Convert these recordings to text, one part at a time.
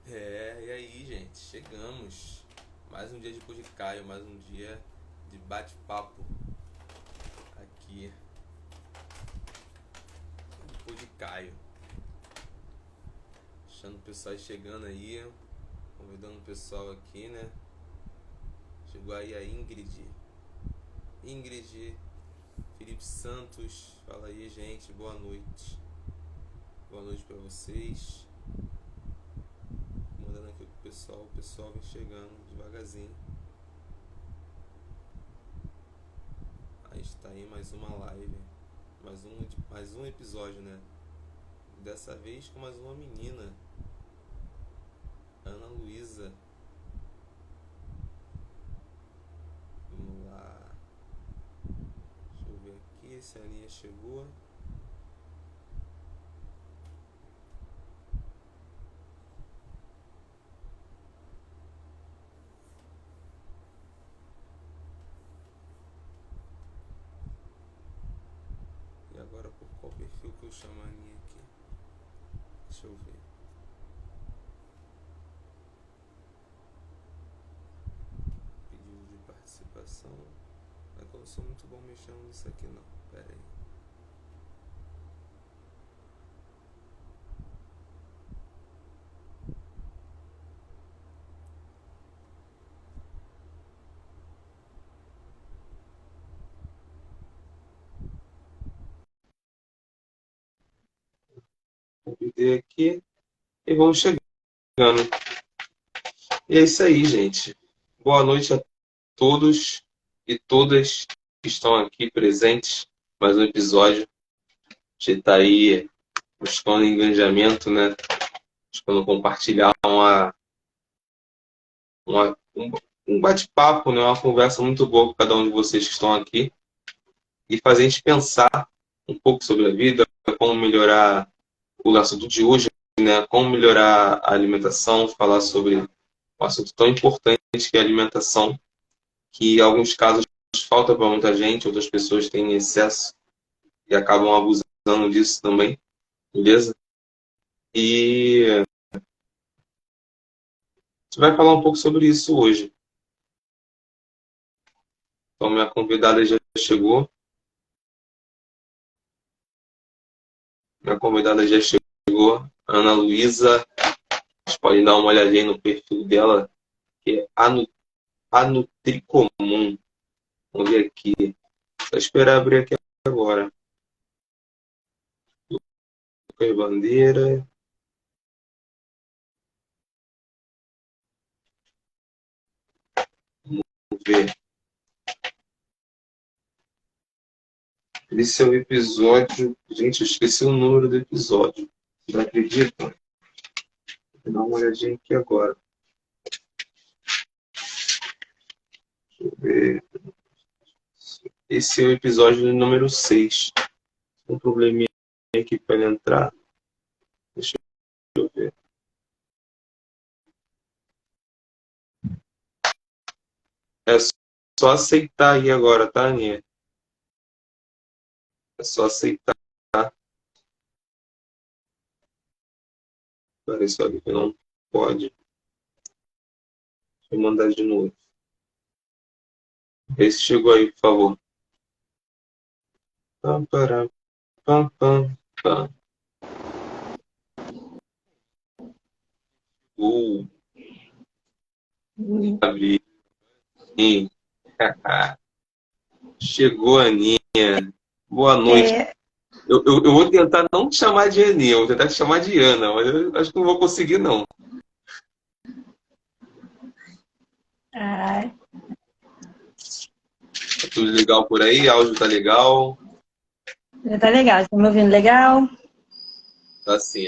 E aí, gente, chegamos. Mais um dia de Pô de Caio, mais um dia de bate-papo aqui de Pô de Caio. Deixando o pessoal chegando aí, convidando o pessoal aqui, né? Chegou aí a Ingrid. Ingrid, Felipe Santos, fala aí, gente, boa noite. Boa noite pra vocês. Mandando aqui pro pessoal, o pessoal vem chegando devagarzinho. Aí está aí mais uma live, mais um episódio, né? Dessa vez com mais uma menina, Ana Luísa. Vamos lá. Deixa eu ver aqui se a Aninha chegou. E agora por qual perfil que eu chamo a Aninha aqui? Deixa eu ver. Pedido de participação. É que eu não sou muito bom mexendo nisso aqui não. Pera aí. Convidei aqui e vamos chegando. E é isso aí, gente. Boa noite a todos e todas que estão aqui presentes. Mais um episódio. A gente está aí buscando engajamento, né? Buscando compartilhar um, um bate-papo, né? Uma conversa muito boa com cada um de vocês que estão aqui e fazer a gente pensar um pouco sobre a vida, como melhorar o assunto de hoje, né? Como melhorar a alimentação, falar sobre um assunto tão importante que é a alimentação, que em alguns casos falta para muita gente, outras pessoas têm excesso e acabam abusando disso também, beleza? E a gente vai falar um pouco sobre isso hoje. Então, minha convidada já chegou. Minha convidada já chegou, Ana Luísa. Vocês podem dar uma olhadinha no perfil dela, que é a Nutricomum. Vamos ver aqui. Só esperar abrir aqui agora. Lucas Bandeira. Vamos ver. Esse é o episódio. Gente, eu esqueci o número do episódio. Não acreditam? Vou dar uma olhadinha aqui agora. Deixa eu ver. Esse é o episódio número 6. Um probleminha aqui para ele entrar. Deixa eu ver. É só aceitar aí agora, tá, Aninha? É só aceitar. Parece que não pode. Deixa eu mandar de novo. Vê se chegou aí, por favor. Pam, param, pam, pam, pam. Abri. Chegou a Aninha. Boa noite. Eu vou tentar não te chamar de Aninha, eu vou tentar te chamar de Ana, mas eu acho que não vou conseguir, não. Ai, Tá tudo legal por aí? Áudio tá legal? já tá legal, estão me ouvindo legal? Tá sim.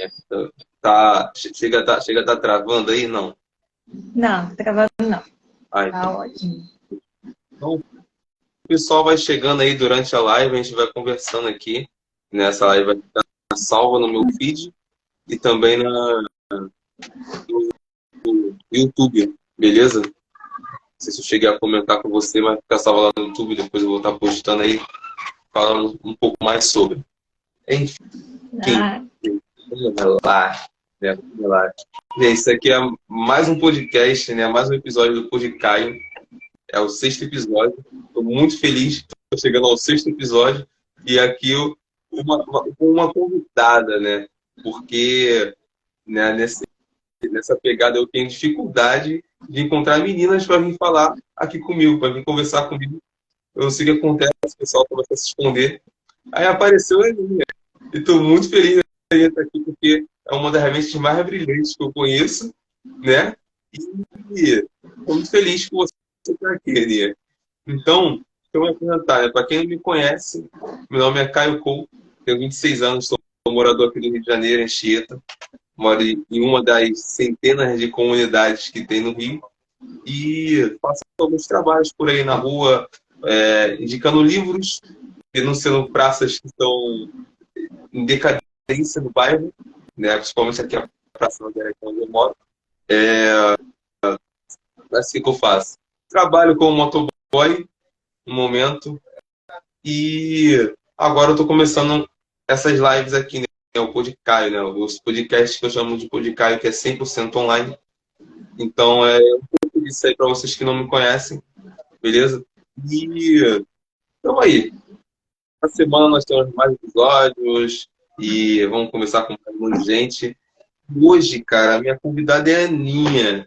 Chega a tá travando aí? Não. Não, tá gravando não. Ah, Tá então. ótimo. Então, o pessoal vai chegando aí durante a live, a gente vai conversando aqui. Nessa live vai ficar salva no meu feed e também no YouTube, beleza? Não sei se eu cheguei a comentar com você, mas fica salva lá no YouTube, depois eu vou estar postando aí, falando um pouco mais sobre. Enfim, Ah, vamos lá. né? Relaxa. Gente, isso aqui é mais um podcast, né? Mais um episódio do Podcaio. É o sexto episódio. Estou muito feliz. Estou chegando ao sexto episódio. E aqui uma convidada, né? Porque, né, nessa pegada eu tenho dificuldade de encontrar meninas para vir falar aqui comigo, para vir conversar comigo. Eu não sei o que acontece, o pessoal começa a se esconder. Aí apareceu a minha. E estou muito feliz de estar aqui, porque é uma das mentes mais brilhantes que eu conheço, né? E estou muito feliz que você está aqui, Aninha. Então, deixa eu me apresentar, né? Para quem não me conhece, meu nome é Caio Couto, tenho 26 anos, sou morador aqui do Rio de Janeiro, em Anchieta. Moro em uma das centenas de comunidades que tem no Rio. E faço alguns trabalhos por aí na rua, indicando livros, denunciando praças que estão em decadência no bairro, né? Principalmente aqui a Praça Nogueira, que é onde eu moro. Assim que eu faço. Trabalho como motoboy no momento e agora eu estou começando essas lives aqui, né? O Podcaio, né? Os podcasts que eu chamo de Podcaio, que é 100% online. Então, um pouco disso aí para vocês que não me conhecem, beleza? E então aí, na semana nós temos mais episódios e vamos conversar com um monte de gente. Hoje, cara, a minha convidada é a Aninha.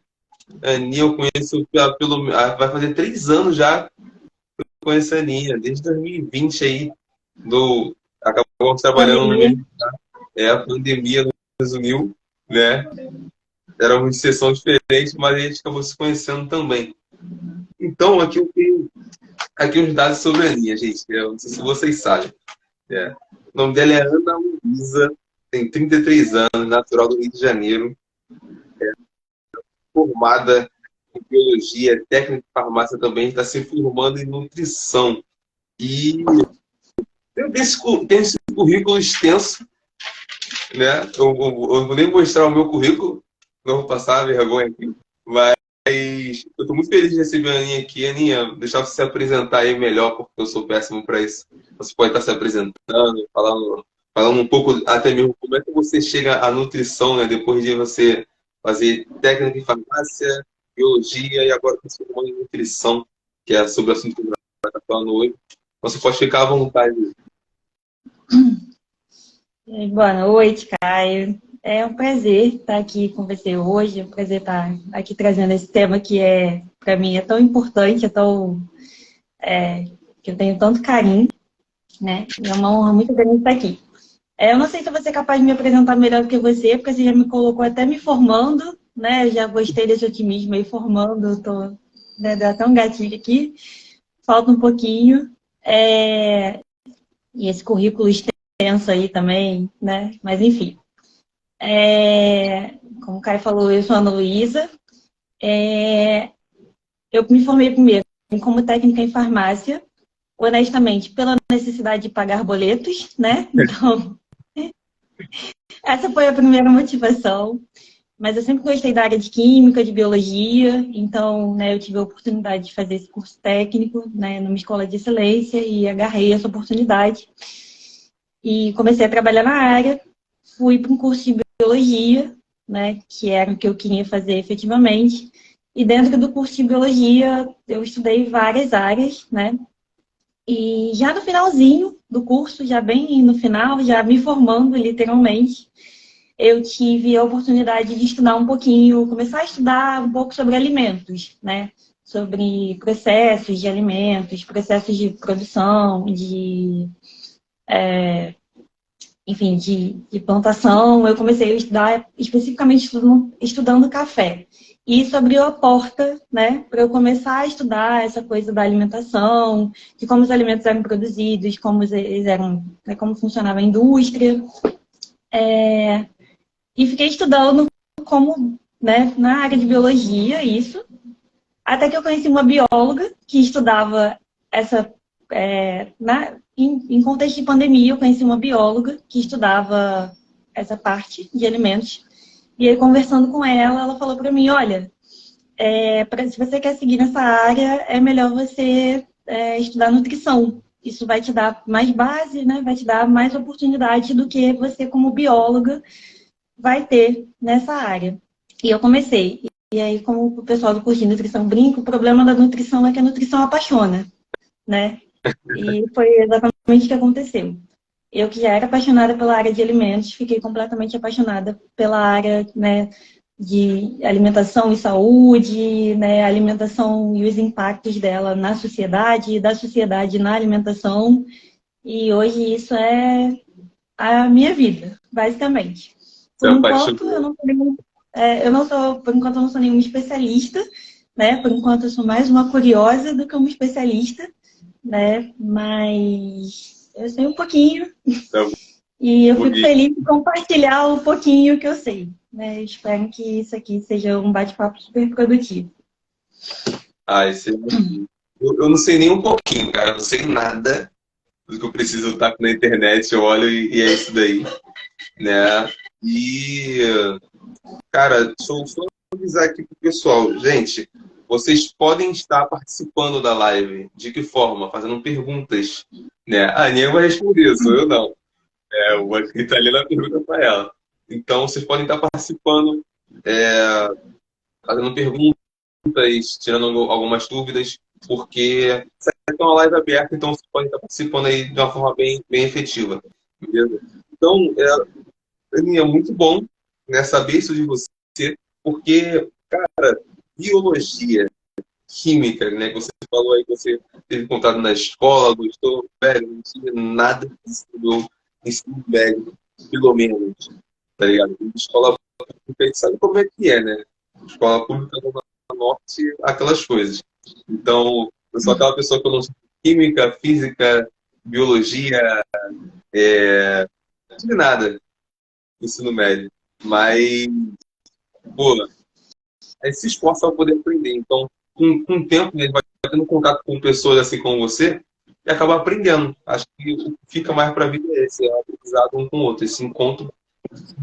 A Aninha eu conheço vai fazer 3 anos já que eu conheço a Aninha, desde 2020 aí, acabamos trabalhando no Pandemia. mesmo, a pandemia nos resumiu, né? Era uma sessão diferente, mas a gente acabou se conhecendo também. Então, aqui eu tenho uns dados sobre a Aninha, gente. Eu não sei se vocês sabem. É. O nome dela é Ana Luísa, tem 33 anos, natural do Rio de Janeiro, formada em biologia, técnica de farmácia também, está se formando em nutrição. E tem esse currículo extenso, né? Eu vou nem mostrar o meu currículo, não vou passar vergonha aqui, mas eu estou muito feliz de receber a Aninha aqui. Aninha, deixar você se apresentar aí melhor, porque eu sou péssimo para isso. Você pode estar se apresentando, falando um pouco, até mesmo como é que você chega à nutrição, né? Depois de você fazer técnica em farmácia, biologia e agora está se formando em nutrição, que é sobre o assunto que a gente vai estar falando hoje. Você pode ficar à vontade. Boa noite, Caio. É um prazer estar aqui com você hoje. É um prazer estar aqui trazendo esse tema que para mim, é tão importante, que eu tenho tanto carinho, né? E é uma honra muito grande estar aqui. Eu não sei se eu vou ser capaz de me apresentar melhor do que você, porque você já me colocou até me formando, né? Eu já gostei desse otimismo aí formando, né, deu até um gatilho aqui. Falta um pouquinho. E esse currículo extenso aí também, né? Mas enfim. Como o Caio falou, eu sou a Ana Luísa. Eu me formei primeiro como técnica em farmácia, honestamente, pela necessidade de pagar boletos, né? Então, essa foi a primeira motivação. Mas eu sempre gostei da área de química, de biologia, então, né, eu tive a oportunidade de fazer esse curso técnico, né, numa escola de excelência e agarrei essa oportunidade. E comecei a trabalhar na área, fui para um curso de biologia, né, que era o que eu queria fazer efetivamente. E dentro do curso de biologia, eu estudei várias áreas, né? E já no finalzinho do curso, já bem no final, já me formando literalmente, eu tive a oportunidade de estudar um pouquinho, começar a estudar um pouco sobre alimentos, né? Sobre processos de alimentos, processos de produção, enfim, de plantação. Eu comecei a estudar especificamente estudando café. E isso abriu a porta, né, para eu começar a estudar essa coisa da alimentação, de como os alimentos eram produzidos, como eles eram, né, como funcionava a indústria. E fiquei estudando como, né, na área de biologia, isso. Até que eu conheci uma bióloga que estudava essa... em contexto de pandemia, eu conheci uma bióloga que estudava essa parte de alimentos. E aí, conversando com ela, ela falou para mim, olha, se você quer seguir nessa área, é melhor você estudar nutrição. Isso vai te dar mais base, né? Vai te dar mais oportunidade do que você como bióloga vai ter nessa área. E eu comecei. E aí, como o pessoal do curso de nutrição brinca, o problema da nutrição é que a nutrição apaixona, né? E foi exatamente o que aconteceu. Eu que já era apaixonada pela área de alimentos, fiquei completamente apaixonada pela área, né, de alimentação e saúde, né, alimentação e os impactos dela na sociedade, e da sociedade na alimentação. E hoje isso é a minha vida, basicamente. Você Por é enquanto, apaixonado. por enquanto eu não sou nenhuma especialista, né? Por enquanto eu sou mais uma curiosa do que uma especialista, né? Mas eu sei um pouquinho É e eu fico bonito. feliz de compartilhar o pouquinho que eu sei, né? Eu espero que isso aqui seja um bate-papo super produtivo. Ah, esse... eu não sei nem um pouquinho, cara. Eu não sei nada do que eu preciso estar na internet. Eu olho e é isso daí, né? E, cara, deixa eu só avisar aqui pro pessoal. Gente, vocês podem estar participando da live. De que forma? Fazendo perguntas, né? A Aninha vai responder, sou eu não. O que está ali na pergunta para ela. Então, vocês podem estar participando, fazendo perguntas, tirando algumas dúvidas, porque essa é uma live aberta, então vocês podem estar participando aí de uma forma bem efetiva. Beleza? Então, Aninha, é muito bom, né, saber isso de você, porque, cara, biologia, química, né, que você falou aí que você teve contato na escola, gostou, velho, não tinha nada disso no meu ensino médio, pelo menos, tá ligado? Escola pública, a gente sabe como é que é, né? Escola pública do norte, aquelas coisas. Então, eu sou aquela pessoa que eu não sei química, física, biologia, não tive nada no ensino médio. Mas, pô, a gente se esforça para poder aprender. Então, com o tempo, né, a gente vai tendo contato com pessoas assim como você e acaba aprendendo. Acho que o que fica mais para a vida é esse, é o aprendizado um com o outro, esse encontro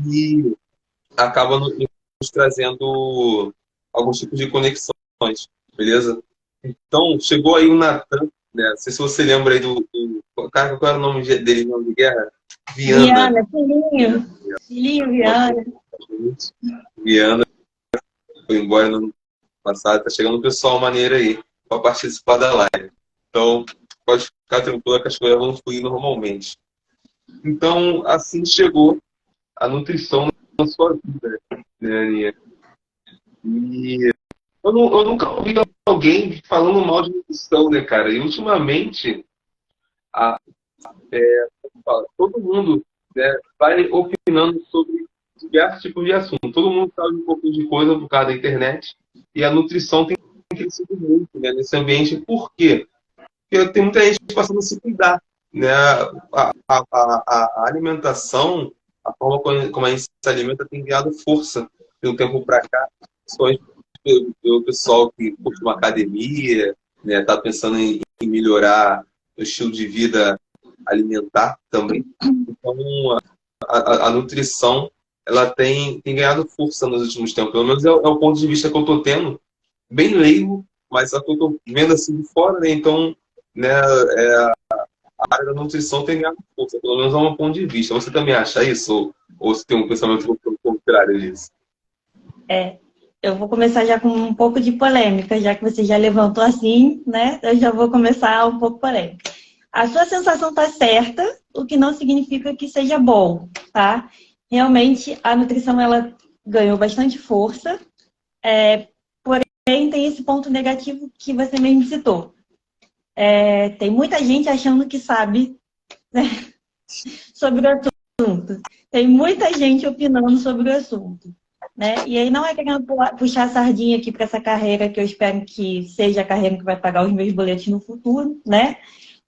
e acaba nos trazendo alguns tipos de conexões, beleza? Então, chegou aí o Natan, né? Não sei se você lembra aí cara, qual era o nome dele, nome de guerra? Viana. Viana, filhinho. Filhinho, Viana. Viana foi embora no ano passado, tá chegando um pessoal maneiro aí para participar da live. Então, pode ficar tranquilo que as coisas vão fluir normalmente. Então, assim chegou a nutrição na sua vida, né, Aninha? E eu nunca ouvi alguém falando mal de nutrição, né, cara? E ultimamente, a, como fala, todo mundo, né, vai opinando sobre diversos tipos de assunto. Todo mundo sabe um pouquinho de coisa por causa da internet. E a nutrição tem crescido muito, né, nesse ambiente. Por quê? Porque tem muita gente passando a se cuidar, né? A alimentação, a forma como a gente se alimenta tem ganhado força de um tempo para cá. Principalmente pelo pessoal que curte uma academia, né? Tá pensando em melhorar o estilo de vida alimentar também. Então, a nutrição ela tem ganhado força nos últimos tempos. Pelo menos é o ponto de vista que eu estou tendo, bem leigo, mas só que eu estou vendo assim de fora, né? Então, né, a área da nutrição tem ganhado força, pelo menos é um ponto de vista. Você também acha isso? Ou você tem um pensamento contrário disso? Eu vou começar já com um pouco de polêmica, já que você já levantou assim, né? Eu já vou começar um pouco polêmica. A sua sensação está certa, o que não significa que seja bom, tá? Realmente, a nutrição, ela ganhou bastante força, porém tem esse ponto negativo que você mesmo citou. Tem muita gente achando que sabe, né, sobre o assunto. Tem muita gente opinando sobre o assunto. Né? E aí não é querendo puxar a sardinha aqui para essa carreira que eu espero que seja a carreira que vai pagar os meus boletos no futuro, né?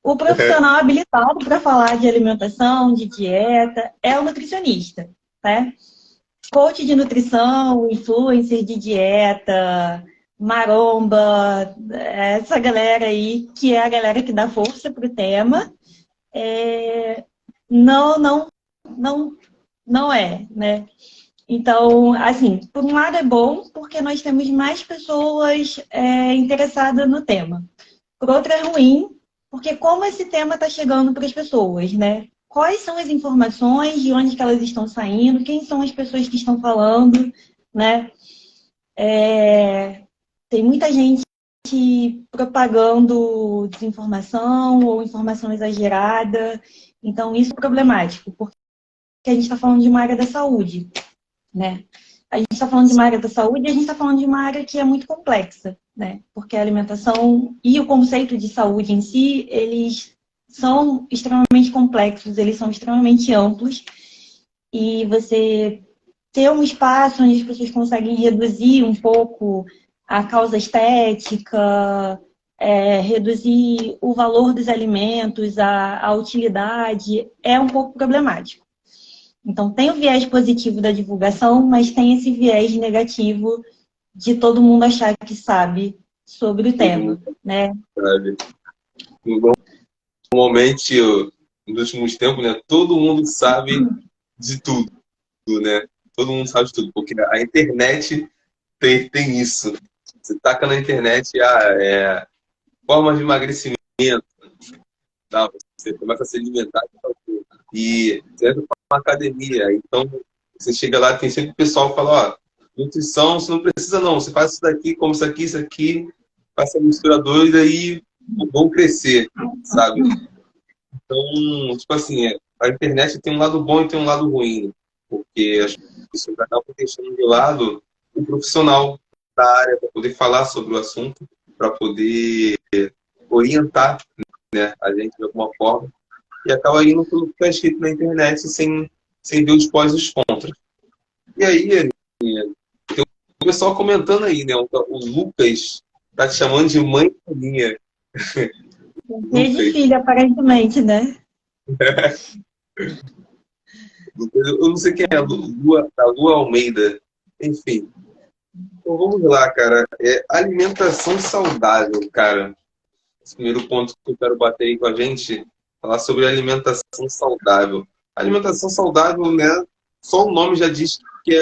O profissional habilitado para falar de alimentação, de dieta, é o nutricionista, né? Coach de nutrição, influencer de dieta, maromba, essa galera aí, que é a galera que dá força para o tema, não é, né? Então, assim, por um lado é bom, porque nós temos mais pessoas interessadas no tema. Por outro é ruim, porque como esse tema está chegando para as pessoas, né? quais são as informações, de onde que elas estão saindo, quem são as pessoas que estão falando, né? Tem muita gente propagando desinformação ou informação exagerada. Então, isso é problemático, porque a gente está falando de uma área da saúde, né? A gente está falando de uma área da saúde e a gente está falando de uma área que é muito complexa, né? Porque a alimentação e o conceito de saúde em si, eles são extremamente complexos, eles são extremamente amplos. E você ter um espaço onde as pessoas conseguem reduzir um pouco a causa estética, reduzir o valor dos alimentos, a utilidade, é um pouco problemático. Então, tem o viés positivo da divulgação, mas tem esse viés negativo de todo mundo achar que sabe sobre o tema, né? Sabe? Normalmente, nos últimos tempos, né, todo mundo sabe de tudo, né? Todo mundo sabe de tudo, porque a internet tem isso. Você taca na internet, formas de emagrecimento, tá? Você começa a se alimentar e você entra para uma academia. Então, você chega lá, tem sempre o pessoal que fala, ó, nutrição, você não precisa não, você faz isso daqui, come isso aqui, faz essa mistura doida e vão crescer, sabe? Então, tipo assim, a internet tem um lado bom e tem um lado ruim, porque as pessoas acabam deixando de lado o profissional da área para poder falar sobre o assunto, para poder orientar, né, a gente de alguma forma, e acaba indo pelo que está escrito na internet sem ver os pós e os contras. E aí, tem o pessoal comentando aí, né, o Lucas tá te chamando de mãe minha. Cheio de filho, aparentemente, né? Eu não sei quem é, a Lua Almeida. Enfim. Então vamos lá, cara. Alimentação saudável, cara. Esse primeiro ponto que eu quero bater aí com a gente, falar sobre alimentação saudável. Alimentação saudável, né? Só o nome já diz que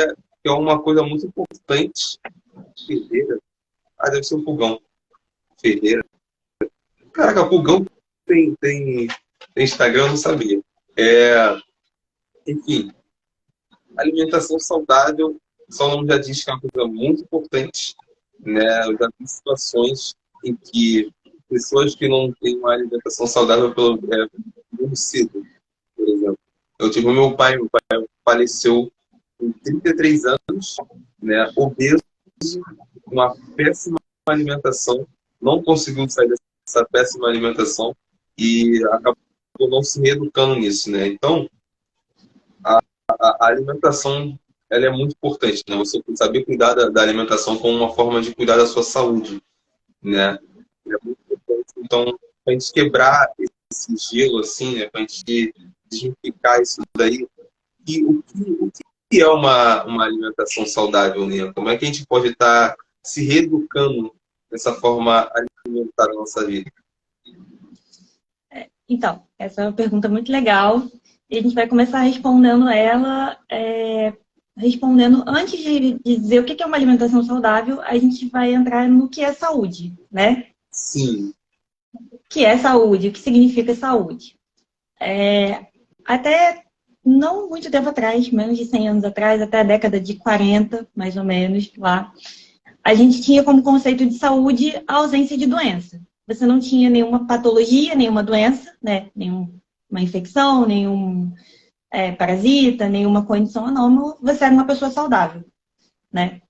é uma coisa muito importante. Ferreira? Ah, deve ser um pulgão. Ferreira. Caraca, pulgão tem Instagram, eu não sabia. Enfim, alimentação saudável, só o nome já diz que é uma coisa muito importante, né? Eu já vi situações em que pessoas que não têm uma alimentação saudável muito cedo, por exemplo. Eu tive o meu pai faleceu com 33 anos, né? Obeso, com uma péssima alimentação, não conseguiu sair dessa péssima alimentação e acabou não se reeducando nisso, né? Então, a alimentação ela é muito importante, né? Você saber cuidar da alimentação como uma forma de cuidar da sua saúde, né? É muito importante. Então, para a gente quebrar esse gelo, assim, né? Para a gente desmistificar isso daí, o que é uma alimentação saudável, né? Como é que a gente pode estar se reeducando dessa forma alimentar a nossa vida? Então, essa é uma pergunta muito legal. E a gente vai começar respondendo ela, respondendo, antes de dizer o que é uma alimentação saudável, a gente vai entrar no que é saúde, né? Sim. O que é saúde? O que significa saúde? Até não muito tempo atrás, menos de 100 anos atrás, até a década de 40, mais ou menos, lá, a gente tinha como conceito de saúde a ausência de doença. Você não tinha nenhuma patologia, nenhuma doença, né? Nenhuma infecção, nenhum parasita, nenhuma condição anômala, você era uma pessoa saudável, né?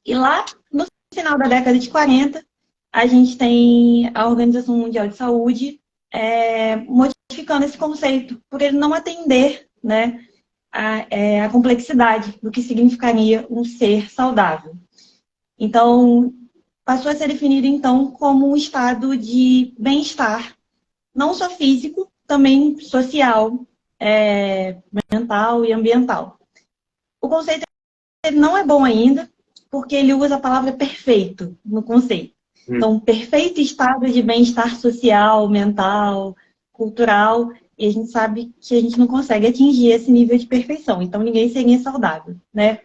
E lá, no final da década de 40, a gente tem a Organização Mundial de Saúde modificando esse conceito, por ele não atender, né, a complexidade do que significaria um ser saudável. Então, passou a ser definido, então, como um estado de bem-estar, não só físico, também social, mental e ambiental. O conceito ele não é bom ainda, porque ele usa a palavra perfeito no conceito. Então, perfeito estado de bem-estar social, mental, cultural, e a gente sabe que a gente não consegue atingir esse nível de perfeição. Então, ninguém seria saudável, né?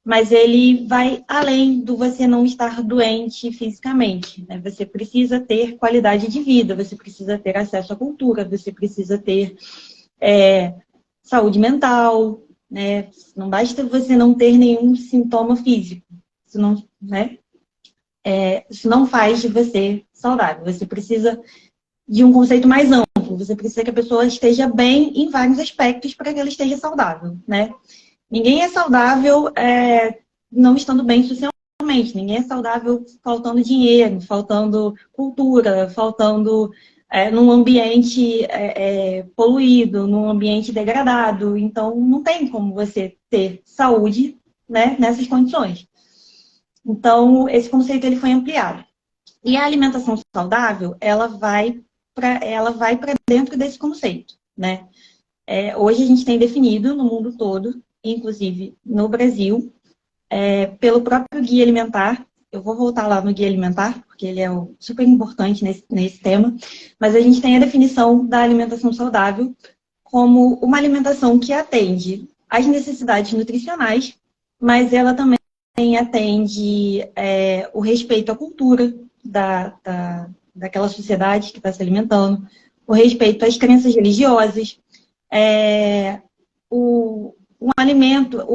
Mas ele vai além do você não estar doente fisicamente, né? Você precisa ter qualidade de vida, você precisa ter acesso à cultura, você precisa ter saúde mental, né? Não basta você não ter nenhum sintoma físico. Isso não, né? Isso não faz de você saudável. Você precisa de um conceito mais amplo. Você precisa que a pessoa esteja bem em vários aspectos para que ela esteja saudável, né? Ninguém é saudável não estando bem socialmente. Ninguém é saudável faltando dinheiro, faltando cultura, faltando num ambiente poluído, num ambiente degradado. Então, não tem como você ter saúde, né, nessas condições. Então, esse conceito ele foi ampliado. E a alimentação saudável, ela vai para dentro desse conceito, né? Hoje a gente tem definido no mundo todo, inclusive no Brasil, pelo próprio Guia Alimentar. Eu vou voltar lá no Guia Alimentar, porque ele é super importante nesse tema. Mas a gente tem a definição da alimentação saudável como uma alimentação que atende às necessidades nutricionais, mas ela também atende o respeito à cultura daquela sociedade que está se alimentando, o respeito às crenças religiosas, o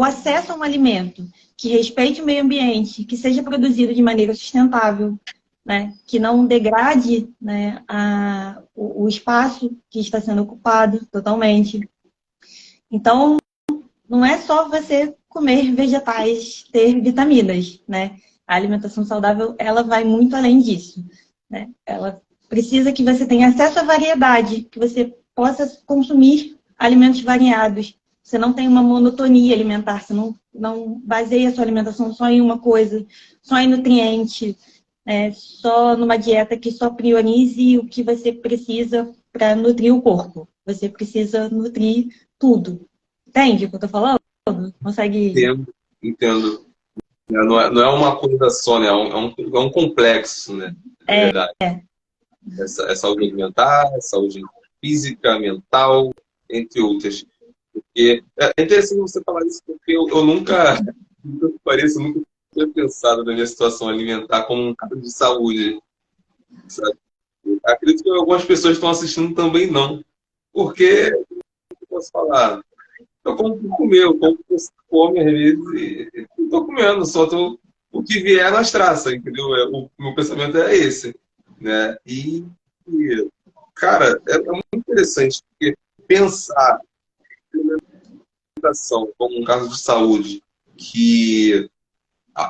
acesso a um alimento que respeite o meio ambiente, que seja produzido de maneira sustentável, né, que não degrade, né, o espaço que está sendo ocupado totalmente. Então, não é só você comer vegetais, ter vitaminas, né? A alimentação saudável, ela vai muito além disso, né? Ela precisa que você tenha acesso à variedade, que você possa consumir alimentos variados. Você não tem uma monotonia alimentar, você não baseia a sua alimentação só em uma coisa, só em nutriente, só numa dieta que só priorize o que você precisa para nutrir o corpo. Você precisa nutrir tudo. Entende o que eu tô falando? Consegue? Entendo. Não é uma coisa só, né? É um complexo, né? Na verdade. É saúde alimentar, saúde física, mental, entre outras. Porque é interessante você falar isso, porque eu nunca, nunca pareço, nunca tinha pensado na minha situação alimentar como um caso de saúde. Sabe? Acredito que algumas pessoas estão assistindo também não. Porque, eu posso falar, eu como por comer, eu como por fome às vezes e não estou comendo, só tô, o que vier nas traças, entendeu? O meu pensamento é esse, né? Cara, é muito interessante, porque pensar alimentação como um caso de saúde que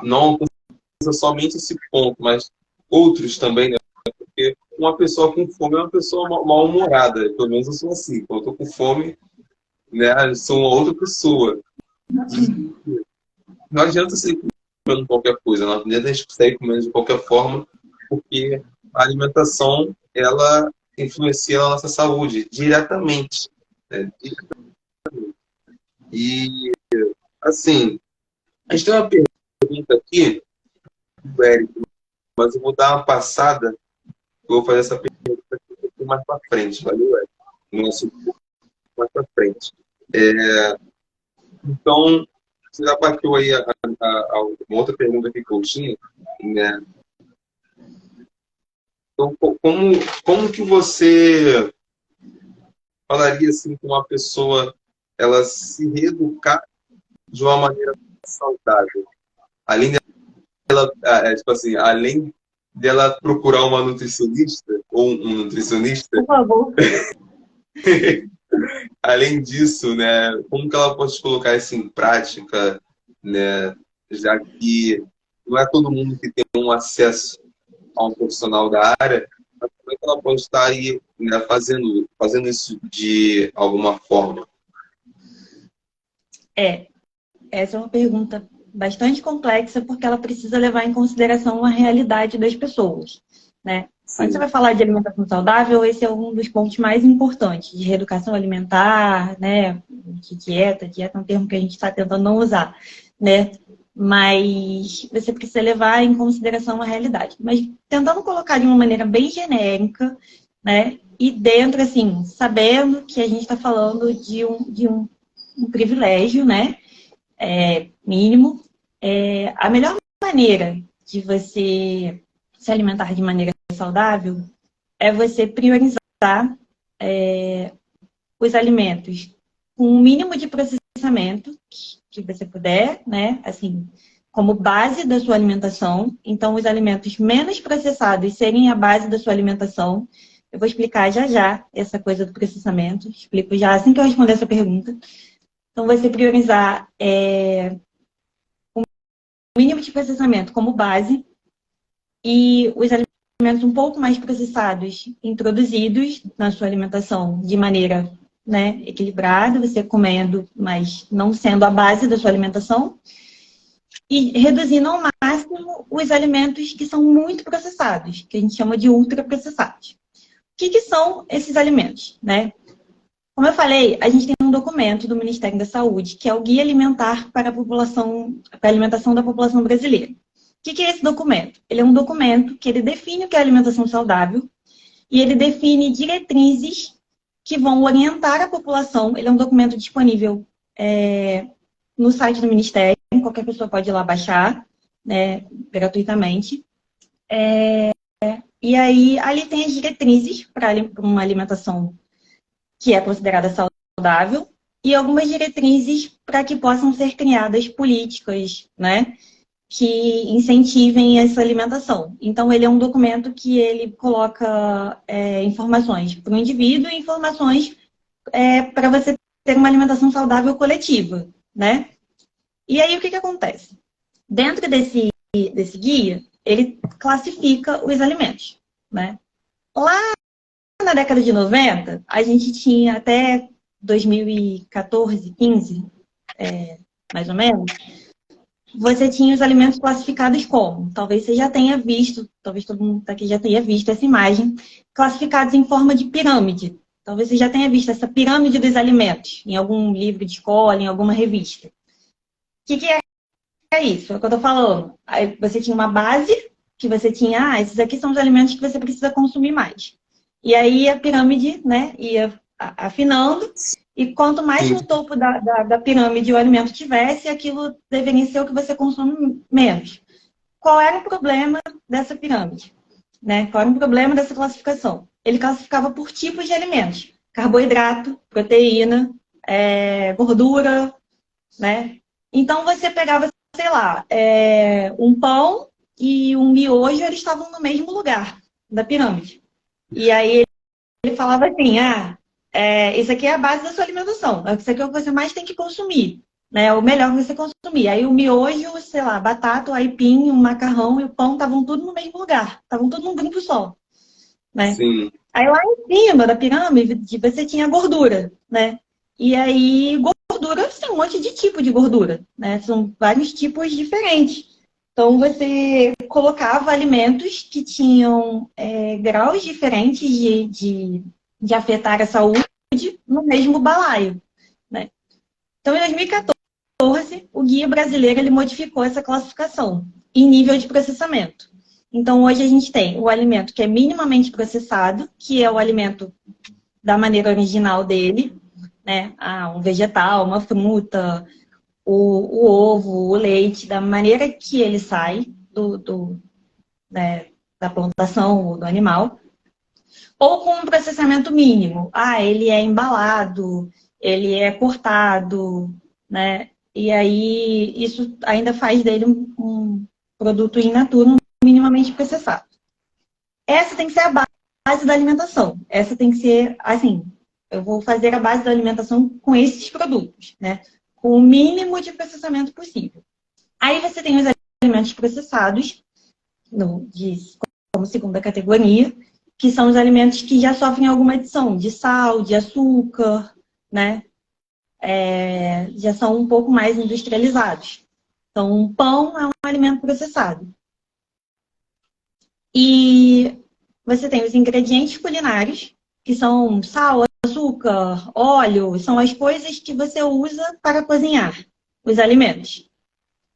não alcança somente esse ponto, mas outros também, né? Porque uma pessoa com fome é uma pessoa mal-humorada, pelo menos eu sou assim. Quando eu estou com fome, né, eu sou uma outra pessoa. E não adianta sair comendo qualquer coisa, não adianta a gente sair comendo de qualquer forma, porque a alimentação, ela influencia a nossa saúde diretamente, né? E, assim, a gente tem uma pergunta aqui do Érico, mas eu vou dar uma passada, eu vou fazer essa pergunta aqui um pouquinho mais para frente, valeu, Érico? Nosso mais para frente. Então, você já bateu aí uma outra pergunta aqui que eu tinha, né? Então, como que você falaria assim com uma pessoa ela se reeducar de uma maneira saudável? Além dela, tipo assim, além dela procurar uma nutricionista ou um nutricionista, Por favor. além disso, né, como que ela pode colocar isso em prática, né, já que não é todo mundo que tem um acesso a um profissional da área, mas como é que ela pode estar aí, né, fazendo isso de alguma forma? Essa é uma pergunta bastante complexa porque ela precisa levar em consideração a realidade das pessoas, né? Quando você vai falar de alimentação saudável, esse é um dos pontos mais importantes, de reeducação alimentar, né? De dieta é um termo que a gente está tentando não usar, né? Mas você precisa levar em consideração a realidade. Mas tentando colocar de uma maneira bem genérica, né? E dentro, assim, sabendo que a gente está falando de um privilégio, né? Mínimo. A melhor maneira de você se alimentar de maneira saudável é você priorizar os alimentos com o mínimo de processamento que você puder, né? Assim, como base da sua alimentação. Então, os alimentos menos processados serem a base da sua alimentação. Eu vou explicar já já essa coisa do processamento. Explico já assim que eu responder essa pergunta. Então, você priorizar o mínimo de processamento como base e os alimentos um pouco mais processados introduzidos na sua alimentação de maneira, né, equilibrada, você comendo, mas não sendo a base da sua alimentação. E reduzindo ao máximo os alimentos que são muito processados, que a gente chama de ultraprocessados. O que são esses alimentos, né? Como eu falei, a gente tem um documento do Ministério da Saúde, que é o Guia Alimentar para a alimentação da população brasileira. O que é esse documento? Ele é um documento que ele define o que é alimentação saudável e ele define diretrizes que vão orientar a população. Ele é um documento disponível no site do Ministério, qualquer pessoa pode ir lá baixar, né, gratuitamente. E aí, ali tem as diretrizes para uma alimentação que é considerada saudável e algumas diretrizes para que possam ser criadas políticas, né, que incentivem essa alimentação. Então, ele é um documento que ele coloca informações para o indivíduo e informações para você ter uma alimentação saudável coletiva, né? E aí, o que acontece? Dentro desse guia, ele classifica os alimentos, né? Lá na década de 90, a gente tinha até 2014, 15, mais ou menos, você tinha os alimentos classificados como? Talvez você já tenha visto, talvez todo mundo aqui já tenha visto essa imagem, classificados em forma de pirâmide. Talvez você já tenha visto essa pirâmide dos alimentos em algum livro de escola, em alguma revista. O que é isso? É o que eu tô falando. Aí você tinha uma base, que você tinha, esses aqui são os alimentos que você precisa consumir mais. E aí a pirâmide, né, ia afinando, e quanto mais no topo da pirâmide o alimento tivesse, aquilo deveria ser o que você consome menos. Qual era o problema dessa pirâmide? Né? Qual era o problema dessa classificação? Ele classificava por tipos de alimentos. Carboidrato, proteína, gordura, né? Então você pegava, sei lá, um pão e um miojo, eles estavam no mesmo lugar da pirâmide. E aí ele falava assim, isso aqui é a base da sua alimentação, isso aqui é o que você mais tem que consumir, né? É o melhor que você consumir. Aí o miojo, sei lá, batata, o aipim, o macarrão e o pão estavam tudo no mesmo lugar, estavam tudo num grupo só, né? Sim. Aí lá em cima da pirâmide você tinha gordura, né? E aí gordura, tem um monte de tipo de gordura, né? São vários tipos diferentes. Então, você colocava alimentos que tinham graus diferentes de afetar a saúde no mesmo balaio, né? Então, em 2014, o Guia Brasileiro ele modificou essa classificação em nível de processamento. Então, hoje a gente tem o alimento que é minimamente processado, que é o alimento da maneira original dele, né? Um vegetal, uma fruta, o ovo, o leite, da maneira que ele sai da plantação ou do animal, ou com um processamento mínimo. Ele é embalado, ele é cortado, né? E aí isso ainda faz dele um produto in natura minimamente processado. Essa tem que ser a base da alimentação. Essa tem que ser, assim, eu vou fazer a base da alimentação com esses produtos, né? Com o mínimo de processamento possível. Aí você tem os alimentos processados, como segunda categoria, que são os alimentos que já sofrem alguma adição de sal, de açúcar, né? Já são um pouco mais industrializados. Então, o pão é um alimento processado. E você tem os ingredientes culinários, que são sal, açúcar, óleo, são as coisas que você usa para cozinhar os alimentos.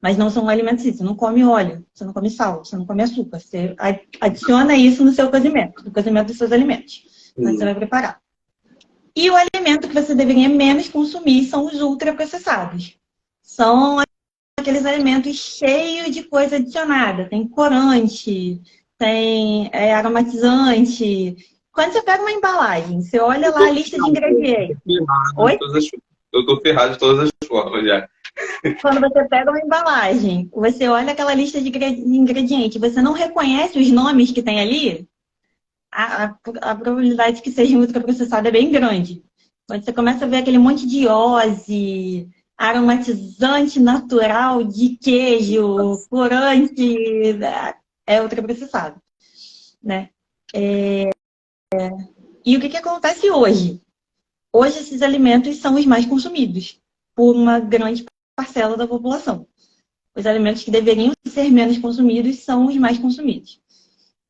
Mas não são alimentos, você não come óleo, você não come sal, você não come açúcar. Você adiciona isso no seu cozimento, no cozimento dos seus alimentos, quando você vai preparar. E o alimento que você deveria menos consumir são os ultraprocessados. São aqueles alimentos cheios de coisa adicionada. Tem corante, tem aromatizante, Quando você pega uma embalagem, você olha lá a lista de ingredientes. Oi? Eu tô ferrado de todas as formas já. Quando você pega uma embalagem, você olha aquela lista de ingredientes, você não reconhece os nomes que tem ali, a probabilidade que seja ultraprocessado é bem grande. Quando você começa a ver aquele monte de ose, aromatizante natural de queijo, corante, é ultraprocessado, né? E o que acontece hoje? Hoje esses alimentos são os mais consumidos por uma grande parcela da população. Os alimentos que deveriam ser menos consumidos são os mais consumidos.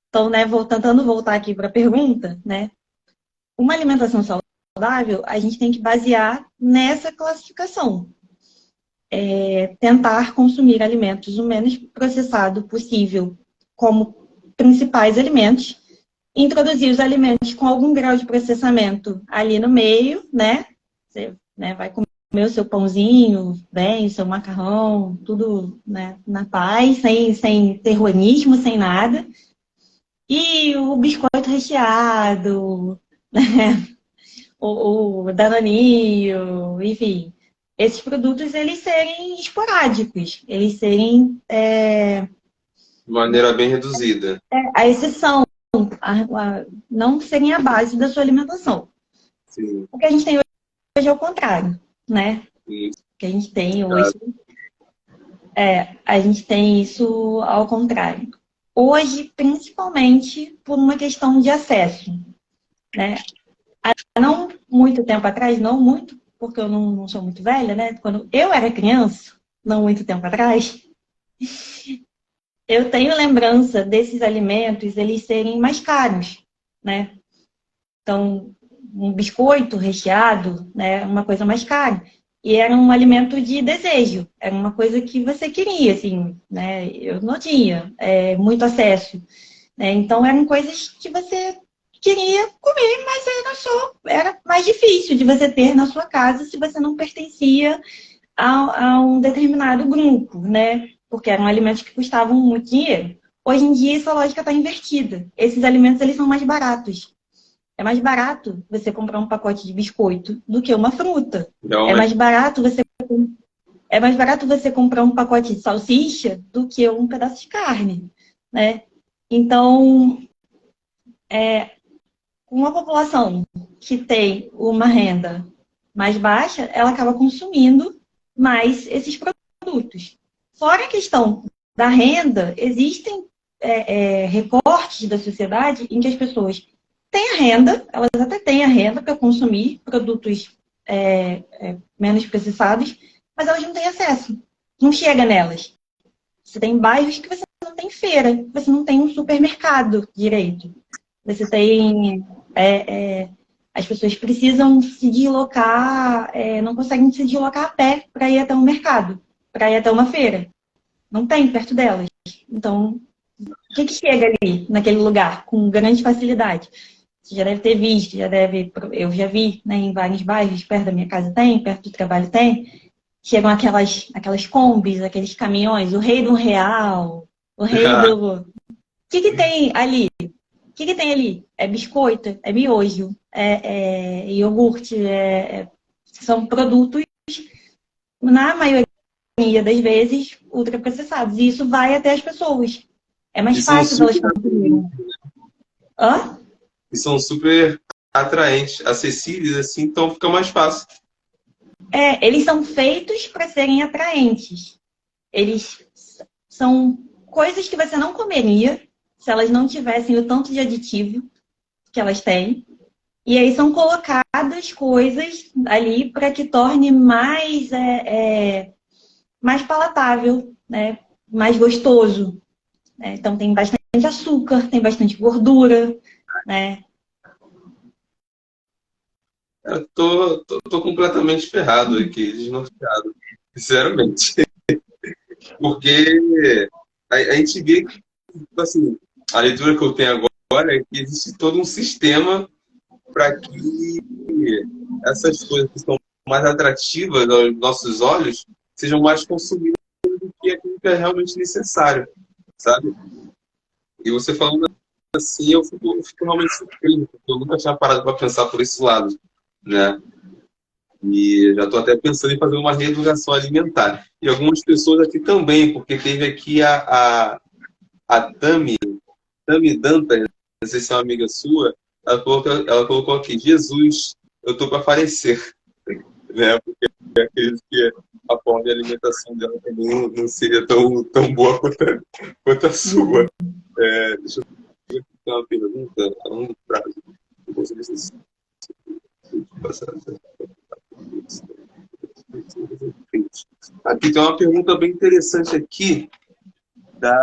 Então, né, tentando voltar aqui para a pergunta, né? Uma alimentação saudável, a gente tem que basear nessa classificação. Tentar consumir alimentos o menos processado possível como principais alimentos, introduzir os alimentos com algum grau de processamento ali no meio, né? Você, né, vai comer o seu pãozinho, bem, seu macarrão, tudo, né, na paz, sem terrorismo, sem nada. E o biscoito recheado, né? O danoninho, enfim. Esses produtos, eles serem esporádicos, eles serem De maneira bem reduzida. a exceção, não serem a base da sua alimentação. Sim. O que a gente tem hoje é o contrário, né? Sim. O que a gente tem hoje a gente tem isso ao contrário. Hoje, principalmente por uma questão de acesso, né? Há não muito tempo atrás, não muito, porque eu não sou muito velha, né? Quando eu era criança, não muito tempo atrás, eu tenho lembrança desses alimentos eles serem mais caros, né? Então, um biscoito recheado, né, uma coisa mais cara. E era um alimento de desejo, era uma coisa que você queria, assim, né? Eu não tinha muito acesso, né? Então, eram coisas que você queria comer, mas era mais difícil de você ter na sua casa se você não pertencia a um determinado grupo, né? Porque eram alimentos que custavam muito dinheiro. Hoje em dia, essa lógica está invertida. Esses alimentos, eles são mais baratos. É mais barato você comprar um pacote de biscoito do que uma fruta. É mais barato você comprar um pacote de salsicha do que um pedaço de carne, né? Então, uma população que tem uma renda mais baixa, ela acaba consumindo mais esses produtos. Fora a questão da renda, existem recortes da sociedade em que as pessoas têm a renda, elas até têm a renda para consumir produtos menos processados, mas elas não têm acesso, não chega nelas. Você tem bairros que você não tem feira, você não tem um supermercado direito. Você tem... as pessoas precisam se deslocar, não conseguem se deslocar a pé para ir até um mercado, para ir até uma feira. Não tem perto delas. Então, o que chega ali, naquele lugar, com grande facilidade? Você já deve ter visto, eu já vi, né, em vários bairros, perto da minha casa tem, perto do trabalho tem. Chegam aquelas combis, aqueles caminhões, o rei do real, o rei do... O que tem ali? O que tem ali? É biscoito, é miojo, é iogurte, são produtos, na maioria das vezes, ultraprocessados. E isso vai até as pessoas. É mais fácil delas consumirem. Hã? E são super atraentes, acessíveis, assim, então fica mais fácil. Eles são feitos para serem atraentes. Eles são coisas que você não comeria se elas não tivessem o tanto de aditivo que elas têm. E aí são colocadas coisas ali para que torne mais palatável, né? Mais gostoso. Né? Então tem bastante açúcar, tem bastante gordura, né? Eu tô completamente ferrado aqui, desnorteado, sinceramente. Porque a gente vê que, tipo assim, a leitura que eu tenho agora é que existe todo um sistema para que essas coisas que são mais atrativas aos nossos olhos sejam mais consumidas do que aquilo que é realmente necessário, sabe? E você falando assim, eu fico realmente surpreso, porque eu nunca tinha parado para pensar por esse lado, né? E já estou até pensando em fazer uma reeducação alimentar. E algumas pessoas aqui também, porque teve aqui a Tami Dantas, não sei se é uma amiga sua, ela colocou aqui, Jesus, eu estou para falecer, né? Porque eu acredito que a forma de alimentação dela também não seria tão boa quanto a sua. Deixa eu fazer uma pergunta a longo prazo. Eu vou saber se aqui tem uma pergunta bem interessante aqui da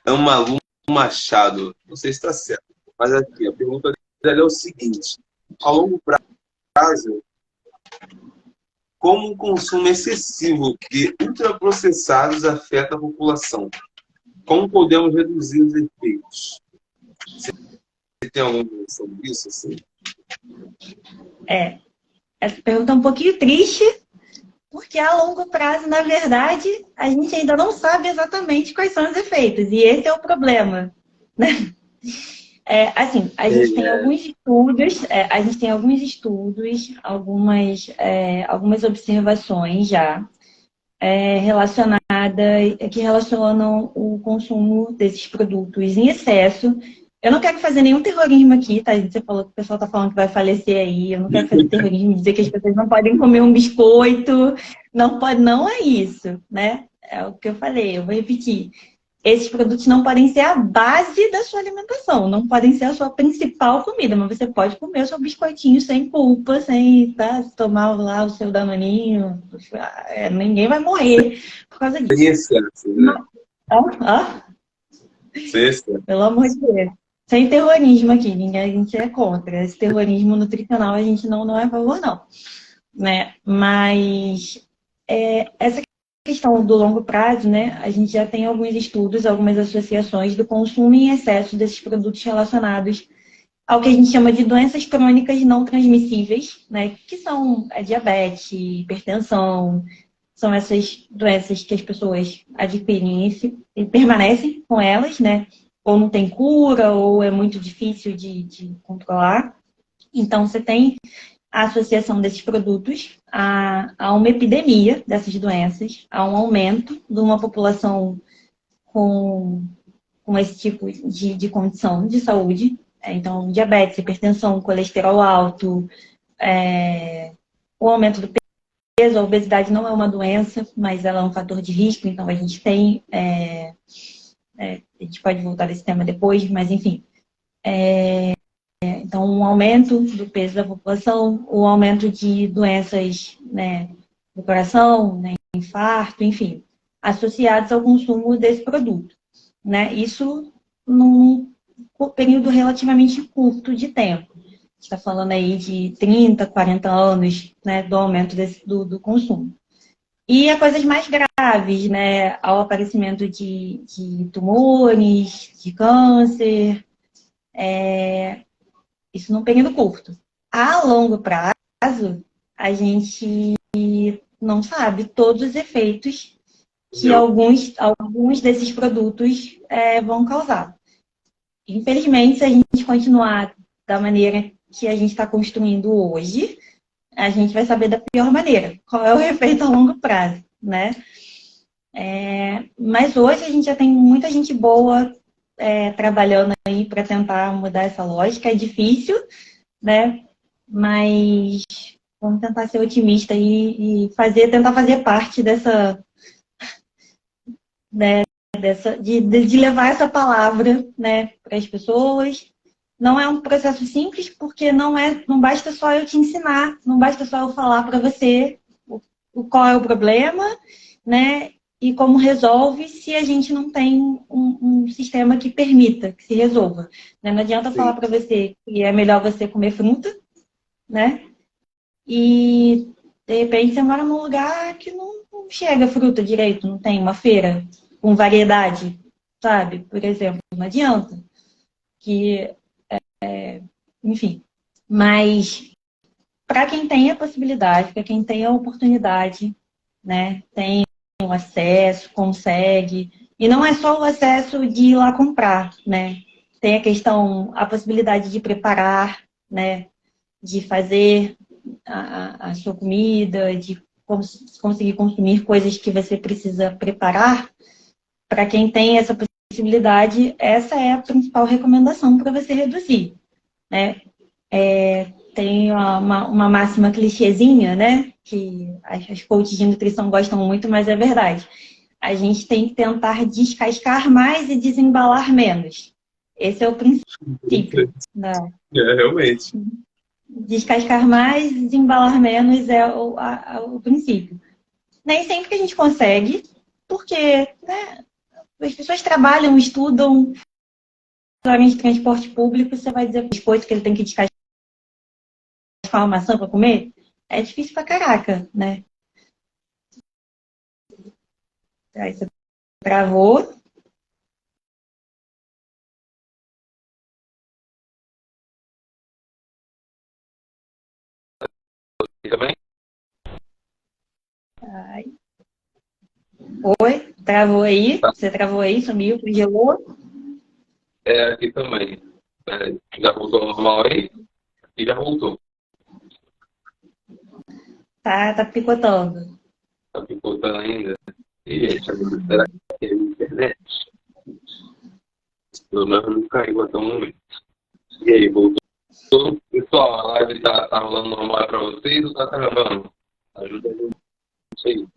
Amalu Machado. Não sei se está certo, mas aqui a pergunta dela é o seguinte: a longo prazo, como o consumo excessivo de ultraprocessados afeta a população? Como podemos reduzir os efeitos? Você tem alguma noção disso? Assim? Essa pergunta é um pouquinho triste, porque a longo prazo, na verdade, a gente ainda não sabe exatamente quais são os efeitos, e esse é o problema, né? Assim, a gente tem alguns estudos, algumas observações já que relacionam o consumo desses produtos em excesso. Eu não quero fazer nenhum terrorismo aqui, tá? Você falou que o pessoal tá falando que vai falecer aí. Eu não quero fazer terrorismo, dizer que as pessoas não podem comer um biscoito. Não pode, não é isso, né? É o que eu falei, eu vou repetir. Esses produtos não podem ser a base da sua alimentação, não podem ser a sua principal comida, mas você pode comer o seu biscoitinho sem culpa, sem tomar lá o seu danoninho. Ninguém vai morrer por causa Sem disso. excesso, né? Ah, Sem excesso. pelo amor de Deus. Sem terrorismo aqui, a gente é contra. Esse terrorismo nutricional a gente não é a favor, não. Né? Mas essa questão do longo prazo, né? A gente já tem alguns estudos, algumas associações do consumo em excesso desses produtos relacionados ao que a gente chama de doenças crônicas não transmissíveis, né? Que são a diabetes, hipertensão, são essas doenças que as pessoas adquirem e permanecem com elas, né? Ou não tem cura, ou é muito difícil de controlar. Então, você tem a associação desses produtos a uma epidemia dessas doenças, a um aumento de uma população com esse tipo de condição de saúde. Então, diabetes, hipertensão, colesterol alto, o aumento do peso, a obesidade não é uma doença, mas ela é um fator de risco, então a gente tem. A gente pode voltar a esse tema depois, mas enfim. Então, um aumento do peso da população, o aumento de doenças, né, do coração, né, infarto, enfim, associados ao consumo desse produto. Né? Isso num período relativamente curto de tempo. A gente está falando aí de 30, 40 anos, né, do aumento do consumo. E a coisas mais graves, né, ao aparecimento de tumores, de câncer, isso num período curto. A longo prazo, a gente não sabe todos os efeitos que alguns desses produtos vão causar. Infelizmente, se a gente continuar da maneira que a gente está construindo hoje, a gente vai saber da pior maneira. Qual é o efeito a longo prazo, né? Mas hoje a gente já tem muita gente boa trabalhando aí para tentar mudar essa lógica. É difícil, né? Mas vamos tentar ser otimista e tentar fazer parte dessa, né, de levar essa palavra, né, para as pessoas. Não é um processo simples, porque não basta só eu te ensinar, não basta só eu falar para você qual é o problema, né, e como resolve se a gente não tem um sistema que permita que se resolva. Né? Não adianta falar para você que é melhor você comer fruta, né, e de repente você mora num lugar que não chega fruta direito, não tem uma feira com variedade, sabe? Por exemplo, não adianta. Enfim. Mas para quem tem a possibilidade, para quem tem a oportunidade, né, tem o acesso, consegue, E não é só o acesso de ir lá comprar, né? Tem a possibilidade de preparar, né? De fazer a sua comida, de conseguir consumir coisas que você precisa preparar. Para quem tem essa possibilidade, essa é a principal recomendação para você reduzir, né? Tem uma máxima clichêzinha, né? Que as coaches de nutrição gostam muito, mas é verdade. A gente tem que tentar descascar mais e desembalar menos. Esse é o princípio. Né? Realmente. Descascar mais e desembalar menos é o princípio. Nem sempre que a gente consegue, porque né, as pessoas trabalham, estudam, de transporte público, você vai dizer biscoito que ele tem que descascar uma maçã para comer? É difícil pra caraca, né? Aí você travou. Também? Ai. Oi, travou aí? Tá. Você travou aí, sumiu, congelou? Aqui também. Já voltou ao normal aí? E já voltou. Tá picotando. Tá picotando ainda. E será que é a internet? Pelo menos não caiu até o momento. E aí, voltou? Pessoal, a live tá rolando normal pra vocês ou tá travando? Ajuda a gente aí.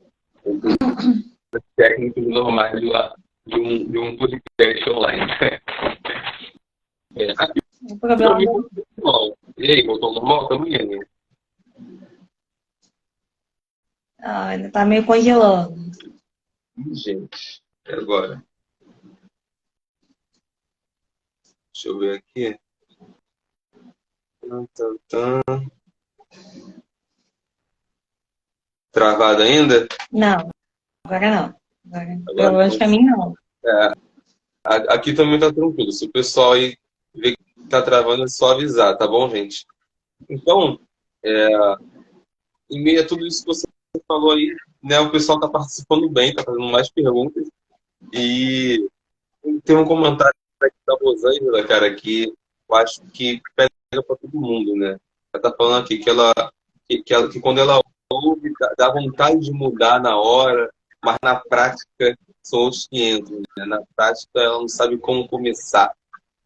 Técnicos normais de um podcast online. Aqui O pra problema mim foi normal. E aí, voltou ao normal também, né? ainda tá meio congelando. Gente, e agora? Deixa eu ver aqui. Travado ainda? Não, agora não. Agora, pelo Agora, menos pra mim, não. aqui também tá tranquilo. Se o pessoal aí vê que tá travando, é só avisar, tá bom, gente? Então, em meio a tudo isso que você falou aí, né, o pessoal tá participando bem, tá fazendo mais perguntas. E tem um comentário aqui da Rosângela, cara, que eu acho que pega para todo mundo, né? Ela tá falando aqui que quando ela ouve, dá vontade de mudar na hora, mas na prática são outros 500, né? Na prática ela não sabe como começar.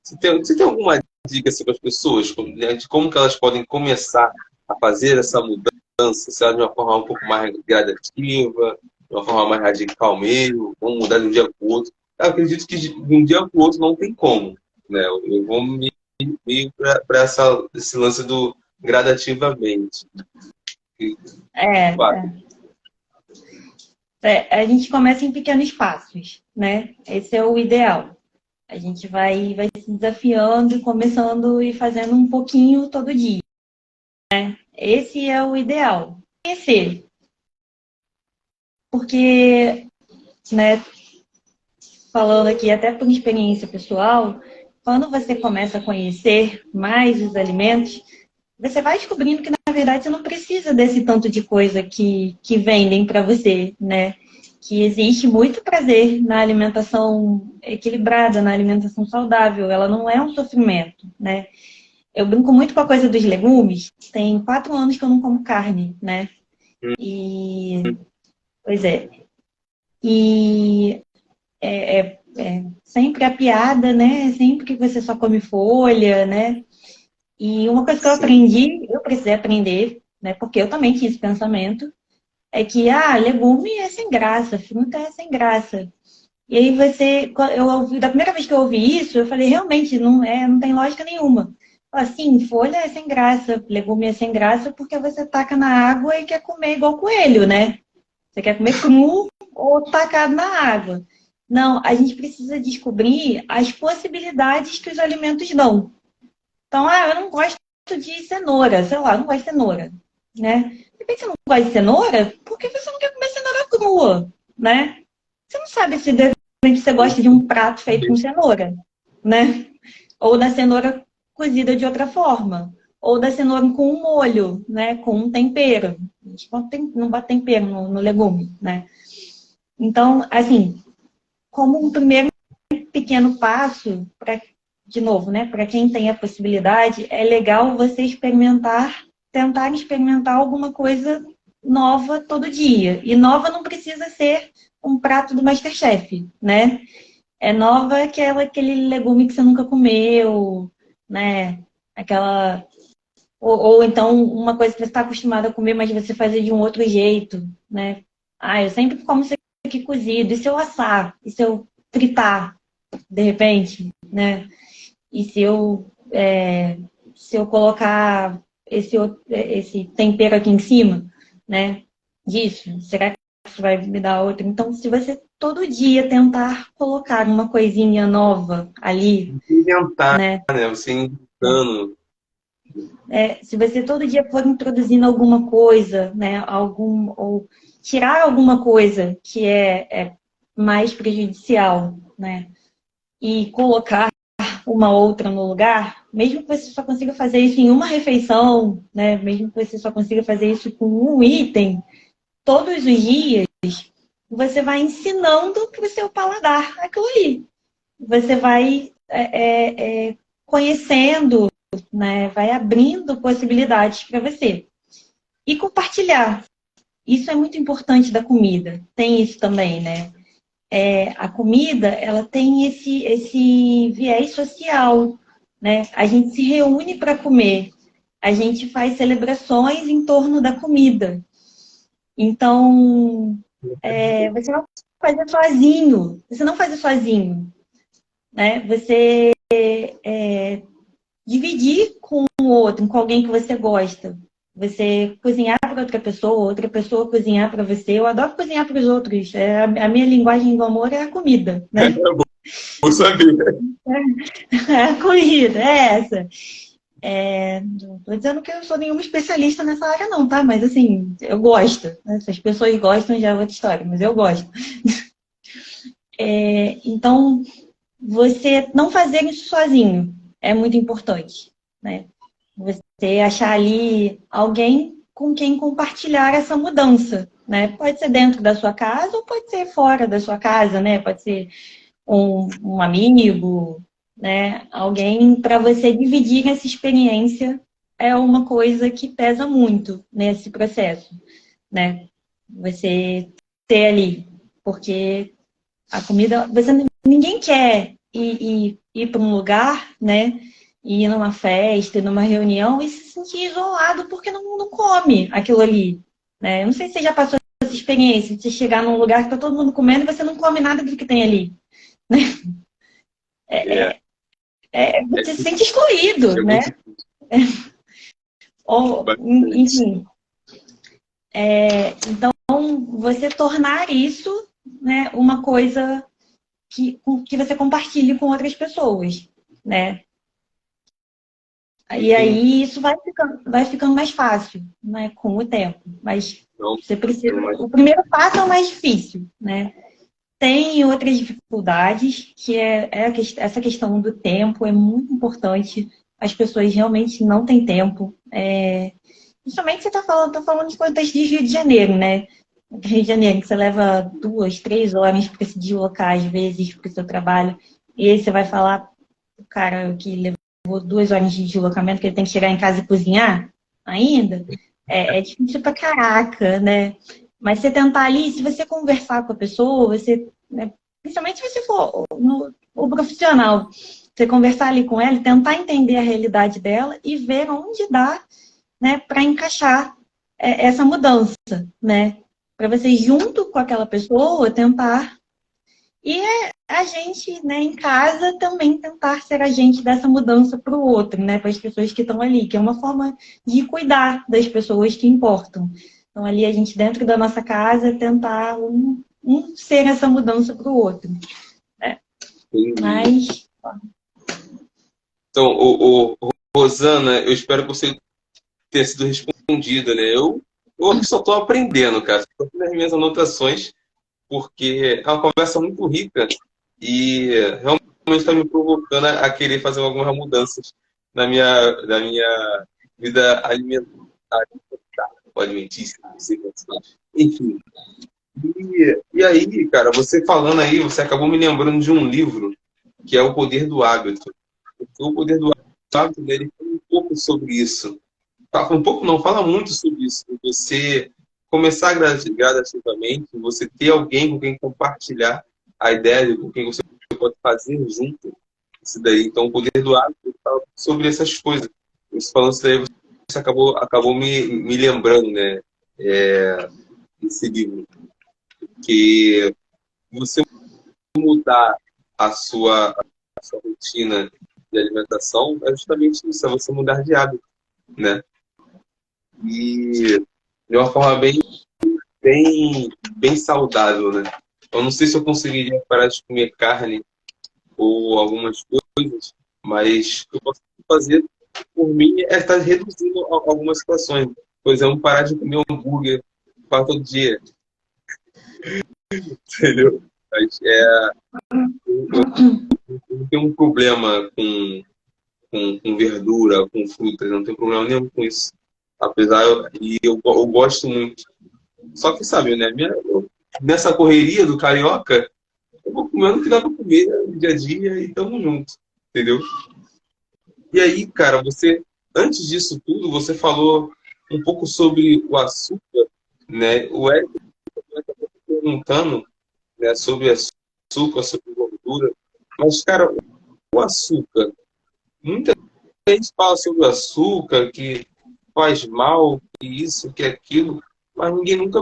Você tem alguma dica assim, para as pessoas, né, de como que elas podem começar a fazer essa mudança, se ela de uma forma um pouco mais gradativa, de uma forma mais radical mesmo, vamos mudar de um dia para o outro? Eu acredito que de um dia para o outro não tem como, né? Eu vou me ir para esse lance do gradativamente. É, Claro. a gente começa em pequenos passos, né? Esse é o ideal. A gente vai se desafiando e começando e fazendo um pouquinho todo dia. Esse é o ideal. Conhecer. Porque, né, falando aqui até por experiência pessoal, quando você começa a conhecer mais os alimentos, você vai descobrindo que, na verdade, você não precisa desse tanto de coisa que vendem para você, né? Que existe muito prazer na alimentação equilibrada, na alimentação saudável. Ela não é um sofrimento, né? Eu brinco muito com a coisa dos legumes. Tem 4 anos que eu não como carne, né? E, pois é. E sempre a piada, né? Sempre que você só come folha, né? E uma coisa que eu aprendi, eu precisei aprender, né? Porque eu também tinha esse pensamento, é que, legume é sem graça, fruta é sem graça. E aí da primeira vez que eu ouvi isso, eu falei, realmente, não tem lógica nenhuma. Assim, folha é sem graça, legume é sem graça, porque você taca na água e quer comer igual coelho, né? Você quer comer cru ou tacado na água. Não, a gente precisa descobrir as possibilidades que os alimentos dão. Então, eu não gosto de cenoura, sei lá, eu não gosto de cenoura, né? De repente você não gosta de cenoura, por que você não quer comer cenoura crua, né? Você não sabe se de repente você gosta de um prato feito com cenoura, né? Ou da cenoura cozida de outra forma. Ou da cenoura com um molho, né? Com um tempero. A gente não bota tempero no legume, né? Então, assim, como um primeiro pequeno passo, de novo, né, para quem tem a possibilidade, é legal você tentar experimentar alguma coisa nova todo dia. E nova não precisa ser um prato do MasterChef, né? É nova aquele legume que você nunca comeu, né? Aquela ou então uma coisa que você está acostumado a comer, mas você fazer de um outro jeito, né? Ah, eu sempre como isso aqui cozido. E se eu assar? E se eu fritar, de repente, né? E se eu colocar esse tempero aqui em cima, né? Disso, será que isso vai me dar outro? Então, se você todo dia tentar colocar uma coisinha nova ali, Inventar, né? né? Você inventando. Se você todo dia for introduzindo alguma coisa, né? Ou tirar alguma coisa que é mais prejudicial, né? E colocar uma outra no lugar, mesmo que você só consiga fazer isso em uma refeição, né? Mesmo que você só consiga fazer isso com um item, todos os dias, você vai ensinando para o seu paladar aquilo ali. Você vai conhecendo, né? Vai abrindo possibilidades para você. E compartilhar. Isso é muito importante da comida. Tem isso também, né? A comida, ela tem esse viés social, né? A gente se reúne para comer, a gente faz celebrações em torno da comida. Então, você não faz sozinho, você não faz sozinho, né? Você dividir com o outro, com alguém que você gosta. Você cozinhar para outra pessoa cozinhar para você. Eu adoro cozinhar para os outros. A minha linguagem do amor é a comida, né? Vou saber. A comida, é essa. Não tô dizendo que eu sou nenhuma especialista nessa área, não, tá? Mas assim, eu gosto. Né? Se as pessoas gostam, já é outra história, mas eu gosto. Então, você não fazer isso sozinho é muito importante, né? Você achar ali alguém com quem compartilhar essa mudança, né? Pode ser dentro da sua casa ou pode ser fora da sua casa, né? Pode ser um amigo, né? Alguém para você dividir essa experiência é uma coisa que pesa muito nesse processo, né? Você ter ali, porque a comida, ninguém quer ir para um lugar, né? Ir numa festa, numa reunião e se sentir isolado porque não come aquilo ali, né? Eu não sei se você já passou essa experiência de você chegar num lugar que tá todo mundo comendo e você não come nada do que tem ali, né? É, Você se sente excluído, é né? muito Ou, bastante. enfim. Então, você tornar isso, né, uma coisa que você compartilhe com outras pessoas, né? E Sim. aí isso vai ficando mais fácil, né, com o tempo. Mas Não, você precisa. não, mas O primeiro passo é o mais difícil, né? Tem outras dificuldades, que essa questão do tempo é muito importante. As pessoas realmente não têm tempo. Principalmente você tá falando de contexto de Rio de Janeiro, né? Rio de Janeiro, que você leva 2, 3 horas para se deslocar, às vezes, para o seu trabalho. E aí você vai falar o cara que levou 2 horas de deslocamento, que ele tem que chegar em casa e cozinhar ainda. É difícil pra caraca, né? Mas você tentar ali, se você conversar com a pessoa, né, principalmente se você for o profissional, você conversar ali com ela, tentar entender a realidade dela e ver onde dá, né, para encaixar essa mudança, né? Para você, junto com aquela pessoa, tentar. E a gente, né, em casa, também tentar ser agente dessa mudança para o outro, né? Para as pessoas que estão ali, que é uma forma de cuidar das pessoas que importam. Então, ali, a gente, dentro da nossa casa, tentar ser essa mudança para o outro. Né? entendi. Mas. Então, Rosana, eu espero que você tenha sido respondida, né? Eu aqui só estou aprendendo, cara. Estou fazendo as minhas anotações, porque é uma conversa muito rica e realmente está me provocando a querer fazer algumas mudanças na minha vida alimentar, alimentícia, não sei como se fala. Enfim. E aí, cara, você falando aí, você acabou me lembrando de um livro que é O Poder do Hábito. O Poder do Hábito dele fala um pouco sobre isso. Fala um pouco não, fala muito sobre isso. Você começar gradativamente, você ter alguém com quem compartilhar a ideia, com quem você pode fazer junto isso daí. Então, o Poder do Hábito fala sobre essas coisas. Você falando isso daí, você acabou me lembrando, né? Esse livro. Que você mudar a sua rotina de alimentação é justamente isso, é você mudar de hábito, né? E de uma forma bem saudável, né? Eu não sei se eu conseguiria parar de comer carne ou algumas coisas, mas o que eu posso fazer por mim é estar reduzindo algumas situações. Por exemplo, parar de comer hambúrguer quase todo dia, entendeu? Mas, eu não tenho um problema com verdura, com frutas, não tenho problema nenhum com isso. Apesar, eu gosto muito. Só que, sabe, né? Nessa correria do carioca, eu vou comendo o que dá pra comer no dia a dia e tamo junto, entendeu? E aí, cara, antes disso tudo, você falou um pouco sobre o açúcar, né? O Eric está perguntando, né, sobre açúcar, sobre gordura. Mas, cara, o açúcar, muita gente fala sobre o açúcar, que faz mal, que isso, que aquilo, mas ninguém nunca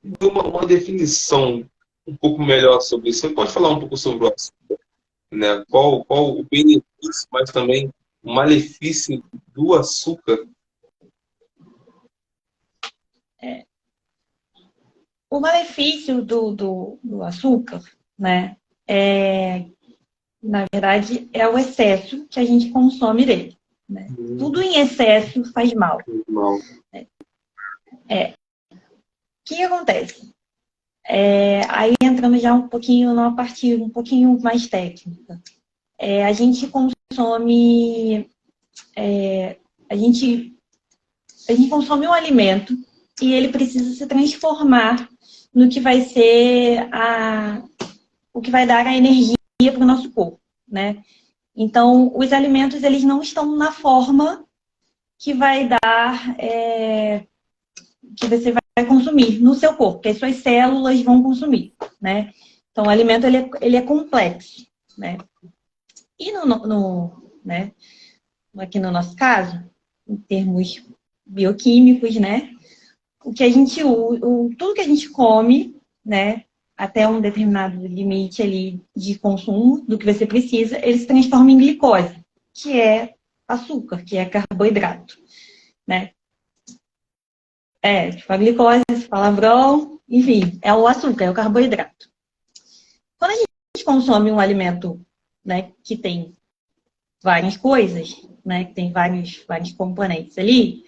deu uma definição um pouco melhor sobre isso. Você pode falar um pouco sobre o açúcar, né? Qual o benefício, mas também o malefício do açúcar? O malefício do açúcar, né, na verdade, é o excesso que a gente consome dele. Né? Tudo em excesso faz mal. Mal. O que acontece? Aí entrando já um pouquinho numa parte um pouquinho mais técnica. A gente consome... a gente consome um alimento e ele precisa se transformar no que vai ser o que vai dar a energia para o nosso corpo, né? Então, os alimentos, eles não estão na forma que vai dar, que você vai consumir no seu corpo, que as suas células vão consumir, né? Então, o alimento, ele é complexo, né? E né? Aqui no nosso caso, em termos bioquímicos, né? O que a gente tudo que a gente come, né? Até um determinado limite ali de consumo do que você precisa, ele se transforma em glicose, que é açúcar, que é carboidrato, né? Tipo, a glicose, esse palavrão, enfim, é o açúcar, é o carboidrato. Quando a gente consome um alimento, né, que tem várias coisas, né, que tem vários componentes ali,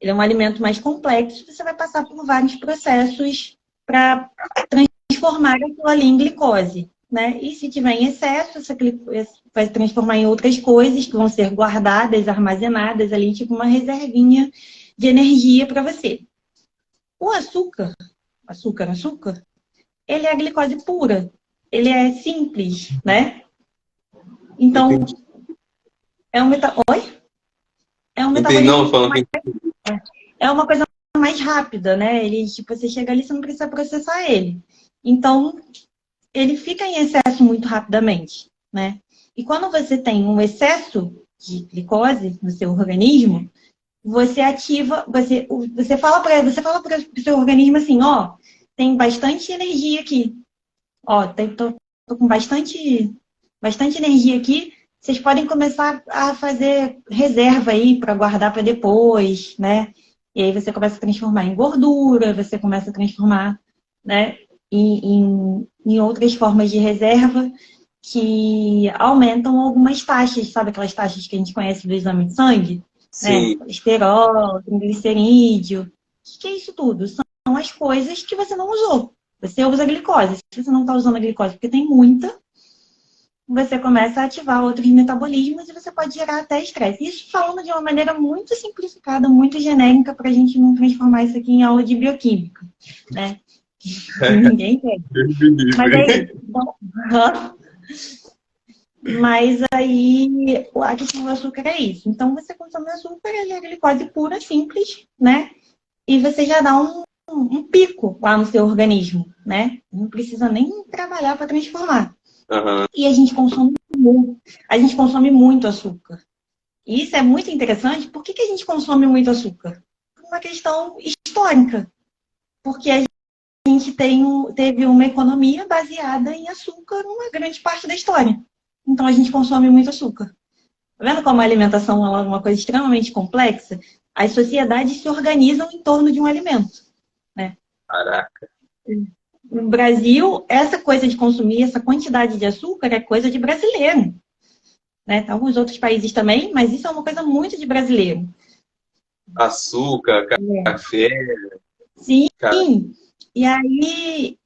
ele é um alimento mais complexo, você vai passar por vários processos para transformar aquilo ali em glicose, né? E se tiver em excesso, essa glicose vai se transformar em outras coisas que vão ser guardadas, armazenadas ali, tipo uma reservinha de energia para você. O açúcar, ele é a glicose pura. Ele é simples, né? Então, Entendi. Oi? É um Entendi, metabolismo não, falando que é uma coisa mais rápida, né? Ele, tipo, você chega ali, você não precisa processar ele. Então, ele fica em excesso muito rapidamente, né? E quando você tem um excesso de glicose no seu organismo, você ativa, você fala para o seu organismo assim, ó, tem bastante energia aqui. Ó, tô com bastante energia aqui. Vocês podem começar a fazer reserva aí para guardar para depois, né? E aí você começa a transformar em gordura, você começa a transformar, né, em outras formas de reserva que aumentam algumas taxas, sabe aquelas taxas que a gente conhece do exame de sangue? Né? sim. Colesterol, triglicerídeo. O que é isso tudo? São as coisas que você não usou. Você usa a glicose. Se você não está usando a glicose porque tem muita, você começa a ativar outros metabolismos e você pode gerar até estresse. Isso falando de uma maneira muito simplificada, muito genérica, para a gente não transformar isso aqui em aula de bioquímica, né? Ninguém quer. Deus me Mas aí, livre. bom, mas aí a questão do açúcar é isso. Então você consome açúcar, ele é glicose pura, simples, né? E você já dá um pico lá no seu organismo, né? Não precisa nem trabalhar para transformar. Aham. E a gente consome muito açúcar. E isso é muito interessante. Por que a gente consome muito açúcar? Por uma questão histórica. Porque a gente teve uma economia baseada em açúcar uma grande parte da história. Então a gente consome muito açúcar. Tá vendo como a alimentação é uma coisa extremamente complexa? As sociedades se organizam em torno de um alimento, né? Caraca. No Brasil, essa coisa de consumir essa quantidade de açúcar é coisa de brasileiro, né? Alguns outros países também, mas isso é uma coisa muito de brasileiro. Açúcar, café, Sim. cara. E aí,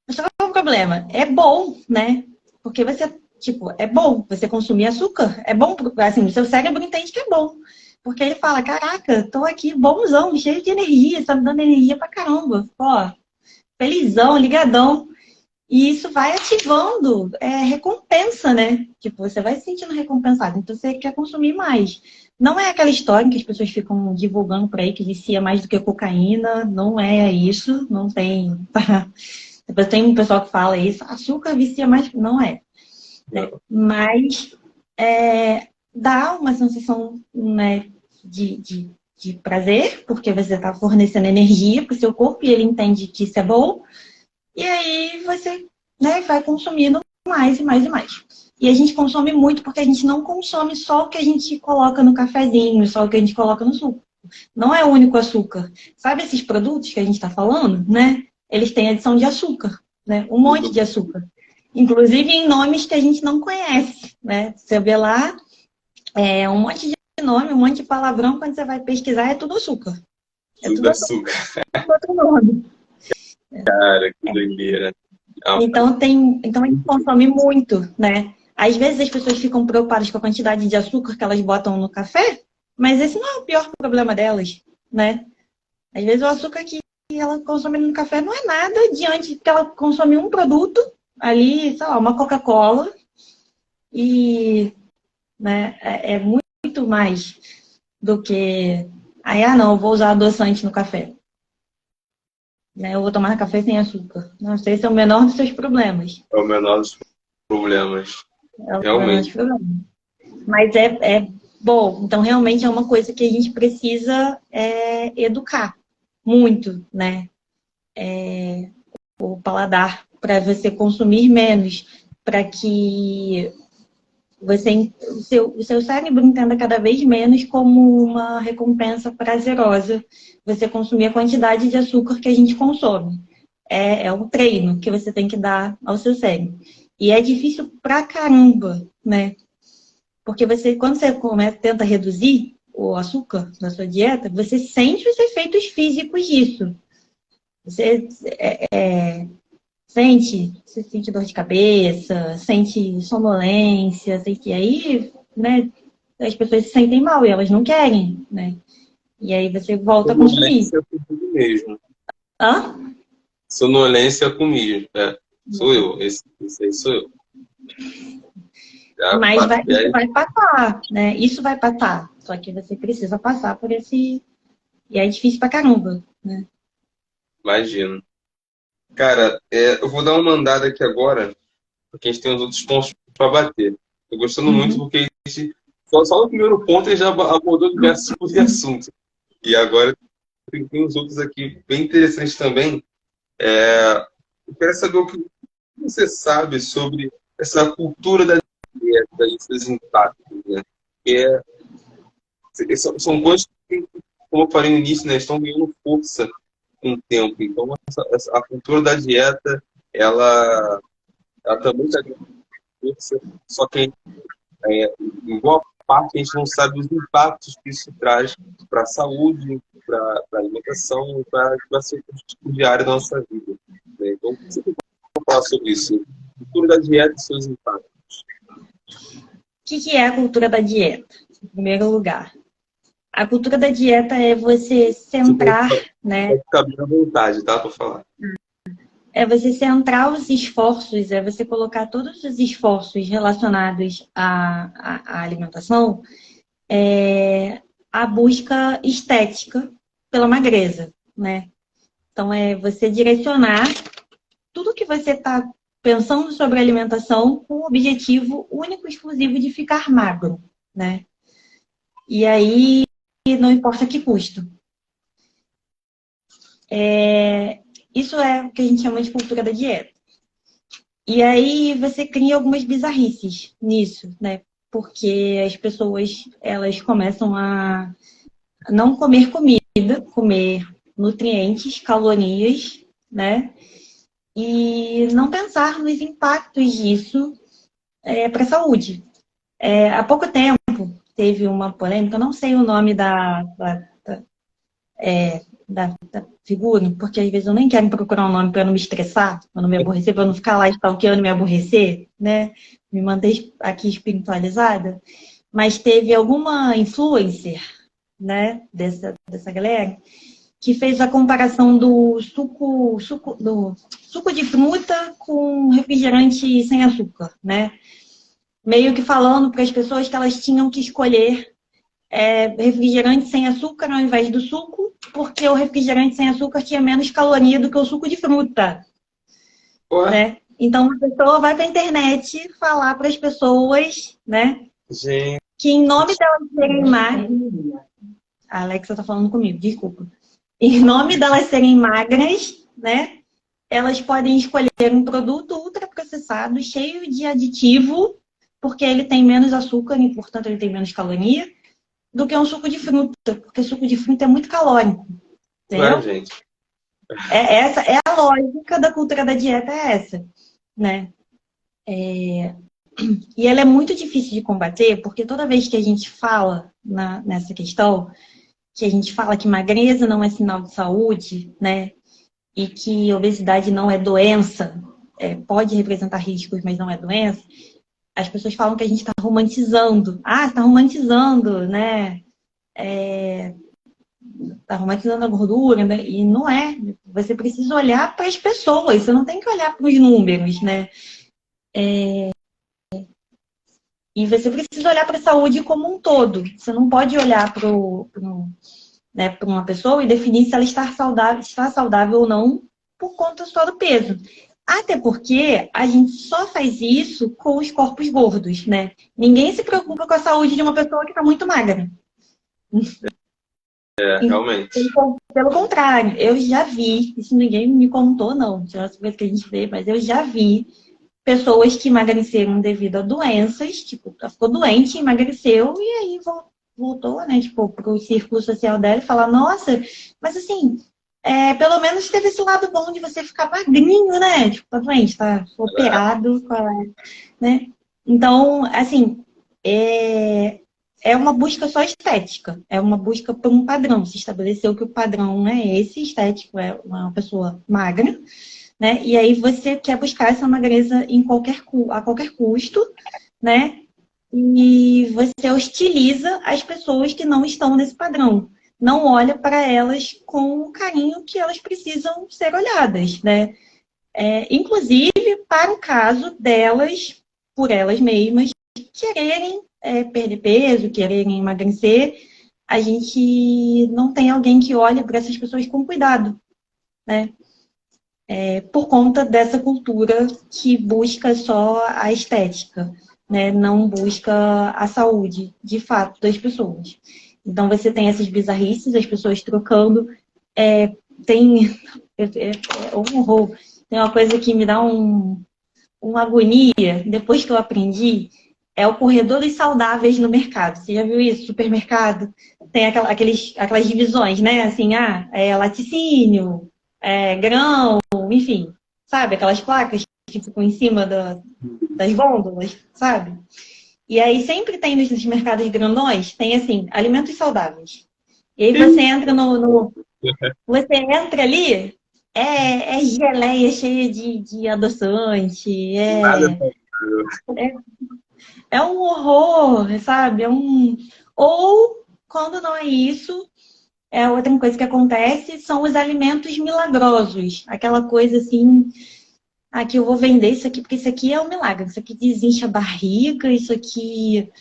só que é um problema. É bom, né? Porque você, tipo, é bom você consumir açúcar. É bom, assim, o seu cérebro entende que é bom. Porque ele fala, caraca, tô aqui bonzão, cheio de energia, tá me dando energia pra caramba. Pô, felizão, ligadão. E isso vai ativando recompensa, né? Tipo, você vai se sentindo recompensado. Então você quer consumir mais. Não é aquela história que as pessoas ficam divulgando por aí que vicia mais do que cocaína. Não é isso. Não tem. Depois tem um pessoal que fala isso. Açúcar vicia mais. Não é. Né? Mas dá uma sensação, né, de prazer, porque você está fornecendo energia para o seu corpo e ele entende que isso é bom. E aí você, né, vai consumindo mais e mais e mais. E a gente consome muito porque a gente não consome só o que a gente coloca no cafezinho, só o que a gente coloca no suco. Não é o único açúcar. Sabe esses produtos que a gente está falando, né? Eles têm adição de açúcar, né? Um monte de açúcar. Inclusive em nomes que a gente não conhece, né? Você vê lá, um monte de nome, um monte de palavrão, quando você vai pesquisar é tudo açúcar. É Tudo tudo açúcar. outro nome. Cara, que doideira. Então a gente consome muito, né? Às vezes as pessoas ficam preocupadas com a quantidade de açúcar que elas botam no café, mas esse não é o pior problema delas, né? Às vezes o açúcar que ela consome no café não é nada diante que ela consome um produto ali, sei lá, uma Coca-Cola, e né, é muito mais do que não, eu vou usar adoçante no café. Né? Eu vou tomar café sem açúcar. Não sei se é o menor dos seus problemas. É o menor dos problemas. É o menor dos Realmente. problemas. Mas é bom. Então, realmente é uma coisa que a gente precisa educar muito, né? O paladar, para você consumir menos, para que o seu cérebro entenda cada vez menos como uma recompensa prazerosa você consumir a quantidade de açúcar que a gente consome. É um treino que você tem que dar ao seu cérebro. E é difícil pra caramba, né? Porque quando você tenta reduzir o açúcar na sua dieta, você sente os efeitos físicos disso. Você você sente dor de cabeça, sente sonolência, e aí, né, as pessoas se sentem mal e elas não querem, né? E aí você volta a consumir. Sonolência comigo mesmo. Hã? Sonolência comigo. Sou eu. Esse aí sou eu. Já Mas faço isso ideia. vai passar, né? Isso vai passar. Só que você precisa passar por esse. E é difícil pra caramba, né? Imagino. Cara, eu vou dar uma mandada aqui agora, porque a gente tem uns outros pontos para bater. Tô gostando muito Uhum. porque a gente, só no primeiro ponto ele já abordou diversos tipos de assuntos. E agora tem uns outros aqui bem interessantes também. Eu quero saber o que você sabe sobre essa cultura da dieta e seus impactos, né? Que são coisas que, como eu falei no início, né, estão ganhando força com o tempo. Então, a cultura da dieta, ela também está ganhando força, só que em boa parte a gente não sabe os impactos que isso traz para a saúde, para a alimentação, para diversos tipos de área da nossa vida. Né? Então, o que você tem para falar sobre isso? Cultura da dieta e seus impactos. O que é a cultura da dieta? Em primeiro lugar, A cultura da dieta é você centrar, né? Pode ficar bem à vontade, tá? Pra falar. É você centrar os esforços, é você colocar todos os esforços relacionados à alimentação à busca estética pela magreza, né? Então, é você direcionar tudo que você está pensando sobre alimentação com o objetivo único e exclusivo de ficar magro, né? E aí, não importa que custo. Isso é o que a gente chama de cultura da dieta. E aí você cria algumas bizarrices nisso, né? Porque as pessoas, elas começam a não comer comida, comer nutrientes, calorias, né? E não pensar nos impactos disso para a saúde. Há pouco tempo teve uma polêmica, eu não sei o nome da figura, porque às vezes eu nem quero procurar um nome para não me estressar, para não me aborrecer, para não ficar lá stalkeando e me aborrecer, né? Me manter aqui espiritualizada. Mas teve alguma influencer, né, dessa galera, que fez a comparação do suco de fruta com refrigerante sem açúcar, né? Meio que falando para as pessoas que elas tinham que escolher refrigerante sem açúcar ao invés do suco, porque o refrigerante sem açúcar tinha menos caloria do que o suco de fruta, né? Então, a pessoa vai para a internet falar para as pessoas, né, Gente. que em nome delas serem magras... A Alexa está falando comigo, desculpa. Em nome delas serem magras, né, elas podem escolher um produto ultraprocessado, cheio de aditivo, porque ele tem menos açúcar e, portanto, ele tem menos caloria, do que um suco de fruta, porque suco de fruta é muito calórico. Entendeu? Gente. Essa é a lógica da cultura da dieta, é essa, né? E ela é muito difícil de combater, porque toda vez que a gente fala nessa questão, que a gente fala que magreza não é sinal de saúde, né? E que obesidade não é doença, pode representar riscos, mas não é doença, as pessoas falam que a gente está romantizando. Ah, está romantizando, né? Está romantizando a gordura, né? E não é. Você precisa olhar para as pessoas, você não tem que olhar para os números, né? E você precisa olhar para a saúde como um todo. Você não pode olhar para uma pessoa e definir se ela está saudável ou não por conta só do peso. Até porque a gente só faz isso com os corpos gordos, né? Ninguém se preocupa com a saúde de uma pessoa que está muito magra. Realmente. Então, pelo contrário, eu já vi, isso ninguém me contou, não, isso é uma coisa que a gente vê, mas eu já vi pessoas que emagreceram devido a doenças, tipo, ela ficou doente, emagreceu e aí voltou, né, tipo, pro círculo social dela e falar, nossa, mas assim, pelo menos teve esse lado bom de você ficar magrinho, né, tipo, tá doente, tá operado, né, então, assim, é uma busca só estética, é uma busca por um padrão, se estabeleceu que o padrão é esse, estético, é uma pessoa magra, né? E aí você quer buscar essa magreza a qualquer custo, né? E você hostiliza as pessoas que não estão nesse padrão. Não olha para elas com o carinho que elas precisam ser olhadas, né? Inclusive para o caso delas, por elas mesmas, quererem perder peso, quererem emagrecer, a gente não tem alguém que olhe para essas pessoas com cuidado, né? Por conta dessa cultura que busca só a estética, né? Não busca a saúde, de fato, das pessoas. Então, você tem essas bizarrices, as pessoas trocando. Tem um horror. Tem uma coisa que me dá uma agonia, depois que eu aprendi, é o corredor dos saudáveis no mercado. Você já viu isso? Supermercado? Tem aquelas divisões, né? Assim, laticínio, grão, enfim, sabe? Aquelas placas que ficam em cima das gôndolas, sabe? E aí sempre tem nos mercados grandões, tem assim, alimentos saudáveis. E aí você entra você entra ali, é geleia cheia de adoçante, é um horror, sabe? Ou quando não é isso, outra coisa que acontece são os alimentos milagrosos. Aquela coisa assim, que eu vou vender isso aqui, porque isso aqui é um milagre. Isso aqui desincha a barriga, isso aqui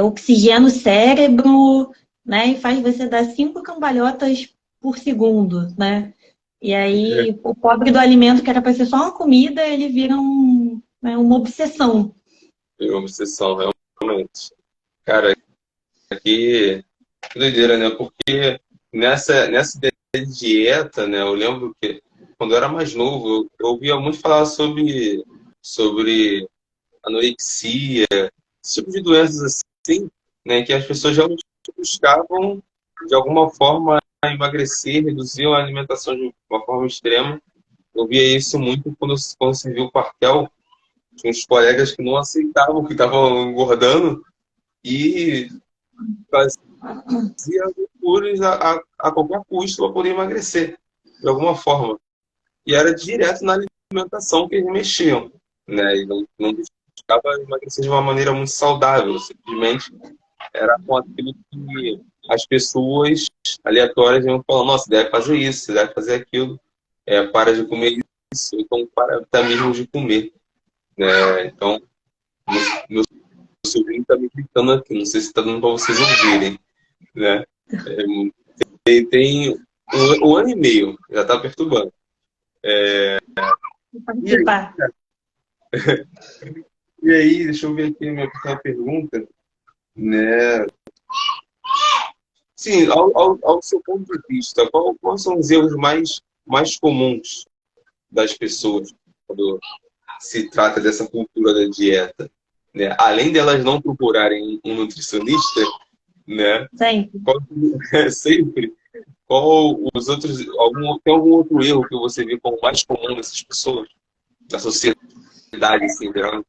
oxigena o cérebro, né? E faz você dar 5 cambalhotas por segundo, né? E aí, o pobre do alimento, que era para ser só uma comida, ele vira uma obsessão. É uma obsessão, realmente. Cara, que doideira, né? Porque nessa ideia de dieta, né? Eu lembro que quando eu era mais novo, eu ouvia muito falar sobre anorexia, esse tipo de doenças assim, né? Que as pessoas realmente buscavam, de alguma forma, emagrecer, reduzir a alimentação de uma forma extrema. Eu via isso muito quando se viu o quartel, tinha uns colegas que não aceitavam, que estavam engordando e fazia loucuras a qualquer custo para poder emagrecer, de alguma forma. E era direto na alimentação que eles mexiam, né? E não buscava emagrecer de uma maneira muito saudável, simplesmente era com aquilo que as pessoas aleatórias iam falando, nossa, você deve fazer isso, você deve fazer aquilo, para de comer isso, então para até mesmo de comer, né? Então, meu sobrinho está me gritando aqui, não sei se está dando para vocês ouvirem, né? Tem um ano e meio, já está perturbando. Vou E aí, participar. deixa eu ver aqui a minha próxima pergunta, né? Sim, ao seu ponto de vista, quais são os erros mais comuns das pessoas quando se trata dessa cultura da dieta? Né? Além delas não procurarem um nutricionista, né? Sempre. Sempre. Qual os outros. Tem algum outro erro que você vê como mais comum dessas pessoas? Da sociedade, assim, geral?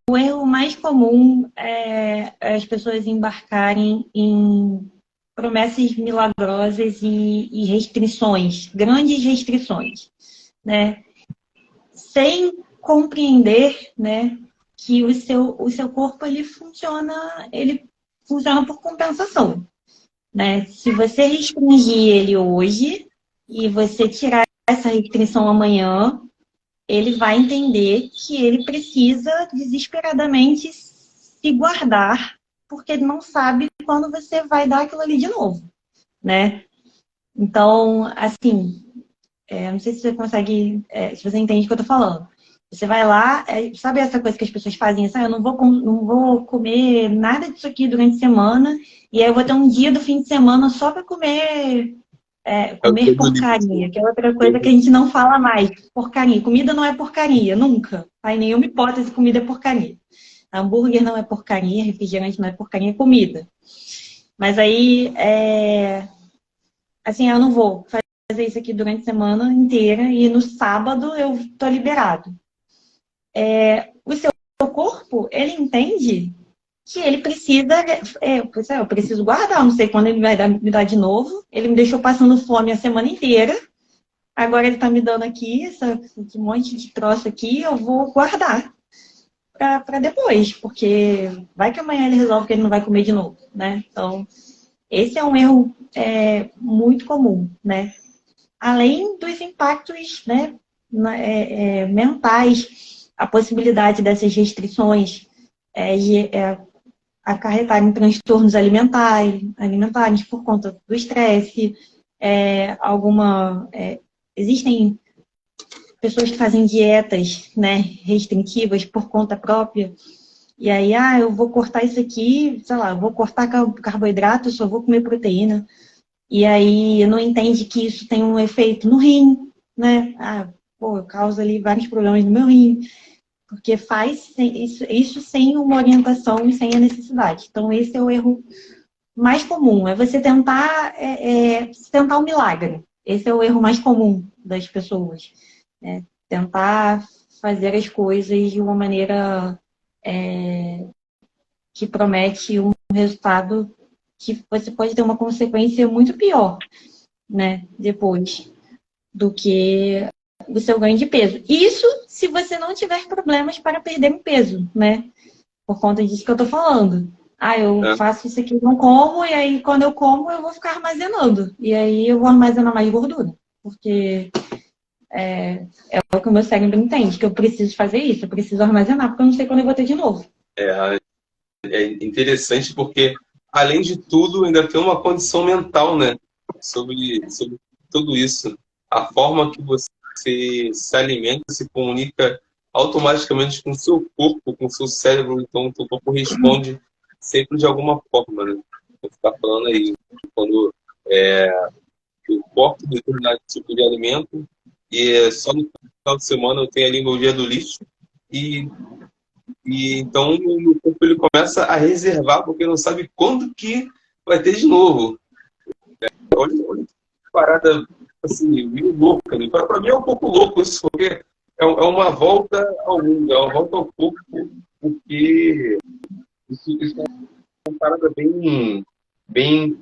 O erro mais comum é as pessoas embarcarem em promessas milagrosas e restrições, grandes restrições, né? Sem compreender, né, que o seu corpo ele funciona por compensação, né? Se você restringir ele hoje e você tirar essa restrição amanhã, ele vai entender que ele precisa desesperadamente se guardar, porque ele não sabe quando você vai dar aquilo ali de novo, né? Então, assim, não sei se você consegue, se você entende o que eu tô falando. Você vai lá, sabe essa coisa que as pessoas fazem assim, eu não vou comer nada disso aqui durante a semana, e aí eu vou ter um dia do fim de semana só para É o comer todo limite. porcaria, que é outra coisa que a gente não fala mais. Porcaria. Comida não é porcaria, nunca. Em nenhuma hipótese, comida é porcaria. Hambúrguer não é porcaria, refrigerante não é porcaria, é comida. Mas aí, assim, eu não vou fazer isso aqui durante a semana inteira e no sábado eu tô liberado. O seu corpo, ele entende que ele precisa, eu preciso guardar, não sei quando ele vai me dar de novo. Ele me deixou passando fome a semana inteira. Agora ele tá me dando aqui esse monte de troço aqui, eu vou guardar para depois, porque vai que amanhã ele resolve que ele não vai comer de novo, né? Então, esse é um erro muito comum, né? Além dos impactos, né, mentais, a possibilidade dessas restrições acarretarem transtornos alimentares por conta do estresse, existem pessoas que fazem dietas, né, restritivas por conta própria, e aí, eu vou cortar isso aqui, sei lá, eu vou cortar carboidrato, só vou comer proteína, e aí não entende que isso tem um efeito no rim, né, causa ali vários problemas no meu rim, porque faz isso sem uma orientação e sem a necessidade. Então, esse é o erro mais comum, é você tentar um milagre. Esse é o erro mais comum das pessoas. Tentar fazer as coisas de uma maneira que promete um resultado que você pode ter uma consequência muito pior, né, depois, do que o seu ganho de peso. Isso se você não tiver problemas para perder um peso, né? Por conta disso que eu tô falando. Eu faço isso aqui, não como, e aí quando eu como, eu vou ficar armazenando. E aí eu vou armazenar mais gordura. Porque é o que o meu cérebro entende, que eu preciso fazer isso, eu preciso armazenar, porque eu não sei quando eu vou ter de novo. É interessante porque, além de tudo, ainda tem uma condição mental, né? Sobre tudo isso. A forma que você se alimenta se comunica automaticamente com o seu corpo, com o seu cérebro. Então, o seu corpo responde sempre de alguma forma, né? Você está falando aí, quando eu corto determinado tipo de alimento e só no final de semana eu tenho ali meu dia do lixo e então o corpo ele começa a reservar porque não sabe quando que vai ter de novo. Olha que parada assim, meio louca. Né? Para mim é um pouco louco isso, porque é uma volta ao mundo, é uma volta ao corpo, porque isso é uma parada bem, bem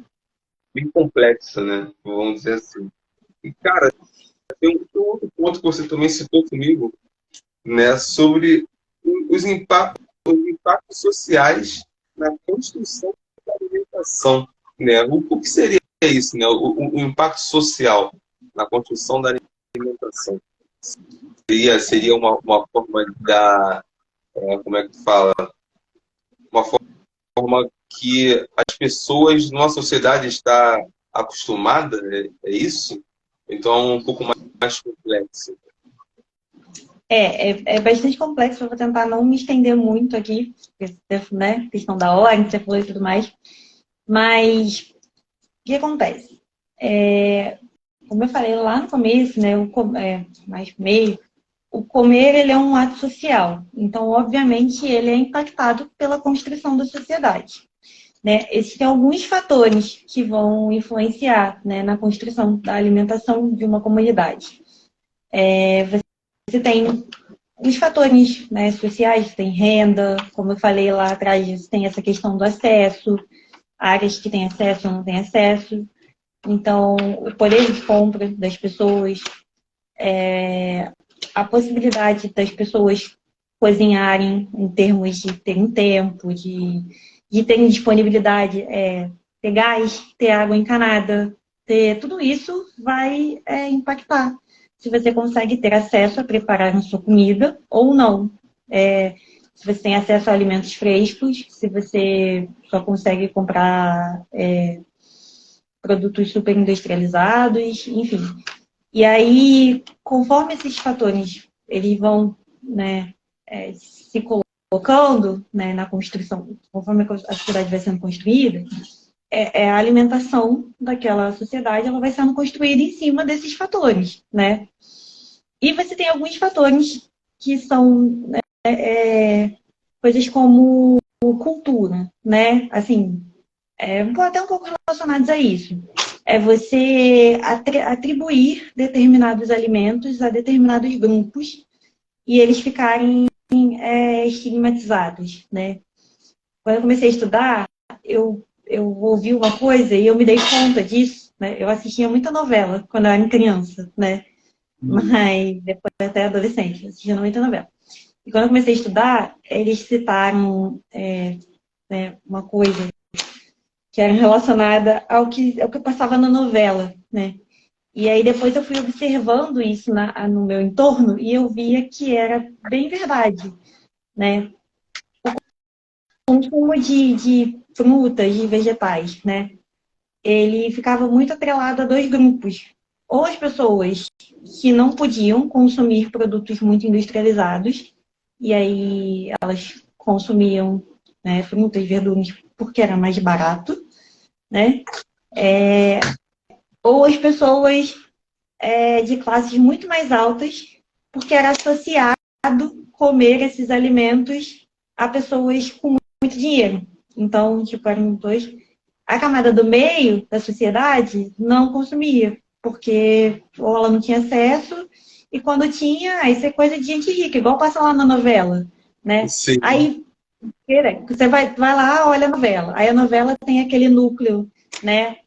complexa, né? Vamos dizer assim. E, cara, tem um outro ponto que você também citou comigo, né, sobre os impactos sociais na construção da alimentação. Né? O que seria isso, né? O impacto social na construção da alimentação? Seria uma forma da. Como é que fala? Uma forma que as pessoas numa sociedade está acostumada, é isso? Então é um pouco mais complexo. É bastante complexo, eu vou tentar não me estender muito aqui, porque, né, questão da ordem, você falou e tudo mais. Mas, o que acontece? Como eu falei lá no começo, né, mais meio, o comer ele é um ato social. Então, obviamente, ele é impactado pela construção da sociedade. Né? Existem alguns fatores que vão influenciar, né, na construção da alimentação de uma comunidade. Você tem os fatores, né, sociais, tem renda, como eu falei lá atrás, tem essa questão do acesso, áreas que têm acesso ou não têm acesso. Então, o poder de compra das pessoas, a possibilidade das pessoas cozinharem em termos de terem tempo, de terem disponibilidade, ter gás, ter água encanada, tudo isso vai impactar. Se você consegue ter acesso a preparar a sua comida ou não. Se você tem acesso a alimentos frescos, se você só consegue comprar produtos super industrializados, enfim. E aí, conforme esses fatores eles vão, né, se colocando, né, na construção, conforme a sociedade vai sendo construída, a alimentação daquela sociedade ela vai sendo construída em cima desses fatores, né? E você tem alguns fatores que são coisas como cultura, né? Assim, até um pouco relacionados a isso. É você atribuir determinados alimentos a determinados grupos e eles ficarem estigmatizados, né? Quando eu comecei a estudar, eu ouvi uma coisa e eu me dei conta disso, né? Eu assistia muita novela quando eu era criança, né? Mas depois até adolescente, eu assistia muita novela. E quando eu comecei a estudar, eles citaram uma coisa que era relacionada ao que passava na novela, né? E aí depois eu fui observando isso no meu entorno e eu via que era bem verdade, né? O consumo de frutas, de vegetais, né? Ele ficava muito atrelado a dois grupos. Ou as pessoas que não podiam consumir produtos muito industrializados, e aí elas consumiam, né, frutas e verduras porque era mais barato, né? Ou as pessoas de classes muito mais altas, porque era associado comer esses alimentos a pessoas com muito dinheiro. Então, tipo, eram dois. A camada do meio da sociedade não consumia, porque ou ela não tinha acesso, e quando tinha, aí isso é coisa de gente rica, igual passa lá na novela, né? Sim. Aí você vai lá, olha a novela. Aí a novela tem aquele núcleo, né,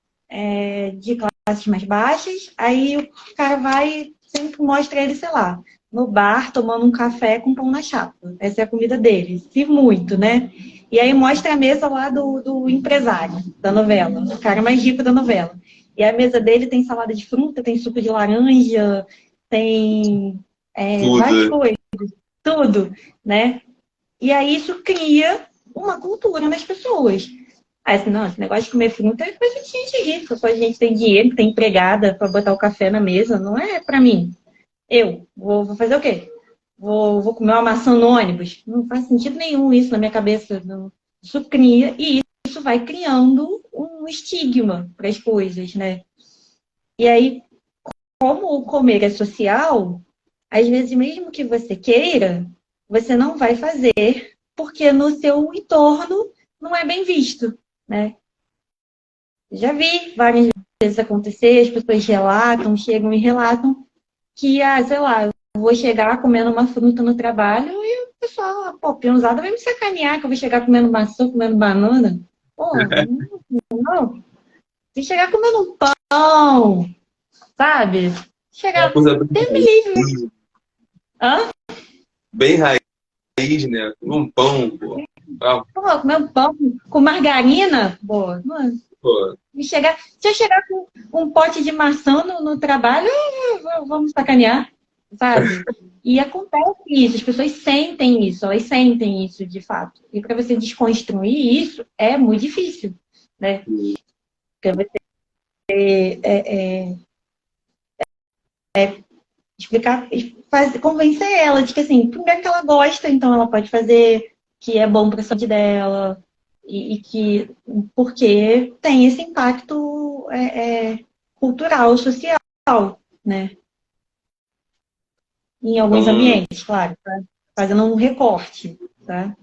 de classes mais baixas. Aí o cara vai, sempre mostra ele, sei lá, no bar tomando um café com pão na chapa. Essa é a comida dele. Se muito, né? E aí mostra a mesa lá do empresário da novela, o cara mais rico da novela. E a mesa dele tem salada de fruta, tem suco de laranja, tem várias Tudo. coisas, tudo, né? E aí isso cria uma cultura nas pessoas. Aí, assim, não, esse negócio de comer fruta é coisa de gente rica, só a gente tem dinheiro, tem empregada para botar o café na mesa, não é para mim. Eu vou fazer o quê? Vou comer uma maçã no ônibus? Não faz sentido nenhum isso na minha cabeça. Não. Isso cria, e isso vai criando um estigma para as coisas, né? E aí, como o comer é social, às vezes, mesmo que você queira, você não vai fazer, porque no seu entorno não é bem visto, né? Já vi várias vezes acontecer, as pessoas relatam, chegam e relatam que, sei lá, eu vou chegar comendo uma fruta no trabalho e o pessoal, pô, peãozada vai me sacanear que eu vou chegar comendo maçã, comendo banana. Pô, não. Se chegar comendo um pão, sabe? É uma Chegar, coisa bem Deus me raiz, livre. Hã? bem raiz, né? Um pão, pô. Ah, Pô, comer um pão com margarina, pô, não, pô. se eu chegar com um pote de maçã no trabalho, vamos sacanear, sabe? E acontece isso, as pessoas sentem isso, elas sentem isso de fato. E para você desconstruir isso é muito difícil, né? Porque você explicar, convencer ela de que assim, primeiro que ela gosta, então ela pode fazer, que é bom para a saúde dela, e que porque tem esse impacto cultural, social, né? Em alguns Então, ambientes, claro, tá? Fazendo um recorte, tá?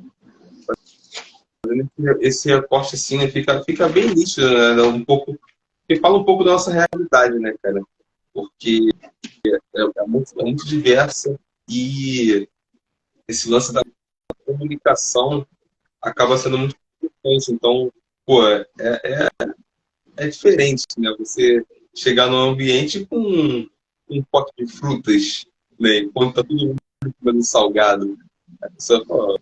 esse recorte assim, né, fica bem nítido, né? Um pouco, que fala um pouco da nossa realidade, né, cara? Porque é muito diversa e esse lance da comunicação acaba sendo muito importante. Então, pô, é diferente, né? Você chegar num ambiente com um pote de frutas, né? Enquanto tá todo mundo comendo salgado. A pessoa fala,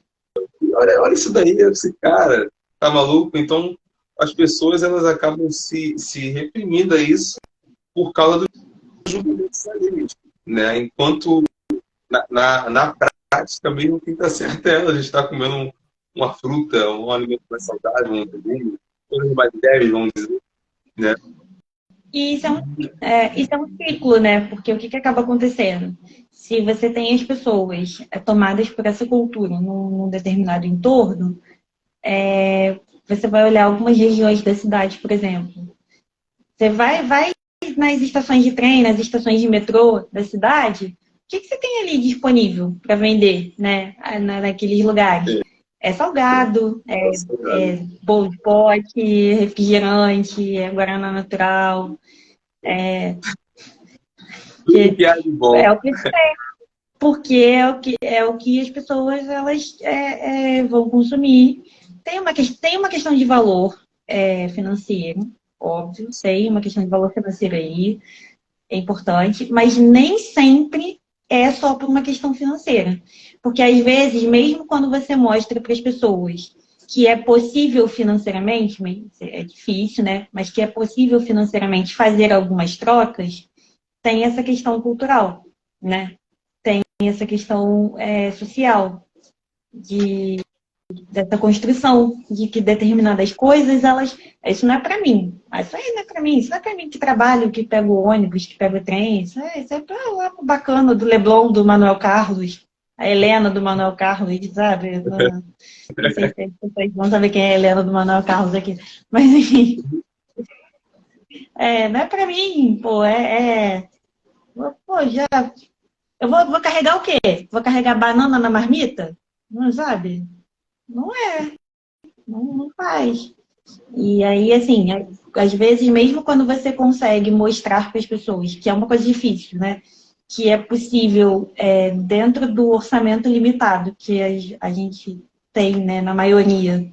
olha isso daí, esse cara, tá maluco? Então, as pessoas elas acabam se reprimindo a isso por causa dos julgamentos alheios, né? Enquanto na prática mesmo quem está certo é ela, a gente está comendo uma fruta, um alimento mais saudável, um legume, coisas mais leves, vamos dizer, né? E isso é um ciclo, né? Porque o que acaba acontecendo? Se você tem as pessoas tomadas por essa cultura num determinado entorno, você vai olhar algumas regiões da cidade, por exemplo. Você vai nas estações de trem, nas estações de metrô da cidade, o que você tem ali disponível para vender, né? Naqueles lugares? É salgado, bolo de pote, refrigerante, guaraná natural. Tudo Que que há de bom. é o que tem, porque é o que as pessoas elas vão consumir. Tem uma questão de valor financeiro, óbvio, tem uma questão de valor financeiro aí, é importante, mas nem sempre é só por uma questão financeira. Porque às vezes, mesmo quando você mostra para as pessoas que é possível financeiramente, é difícil, né? Mas que é possível financeiramente fazer algumas trocas, tem essa questão cultural, né? Tem essa questão social dessa construção de que determinadas coisas isso não é para mim, isso aí não é para mim, isso não é para mim que trabalho, que pego o ônibus, que pego o trem, isso é para lá pro bacana do Leblon, do Manuel Carlos, a Helena do Manuel Carlos, sabe? Não sei se vocês vão saber quem é a Helena do Manuel Carlos aqui, mas enfim, não é para mim, pô, pô, já eu vou carregar o quê? Vou carregar banana na marmita? Não sabe? Não é, não faz. E aí, assim, às vezes, mesmo quando você consegue mostrar para as pessoas, que é uma coisa difícil, né? Que é possível, dentro do orçamento limitado que a gente tem, né, na maioria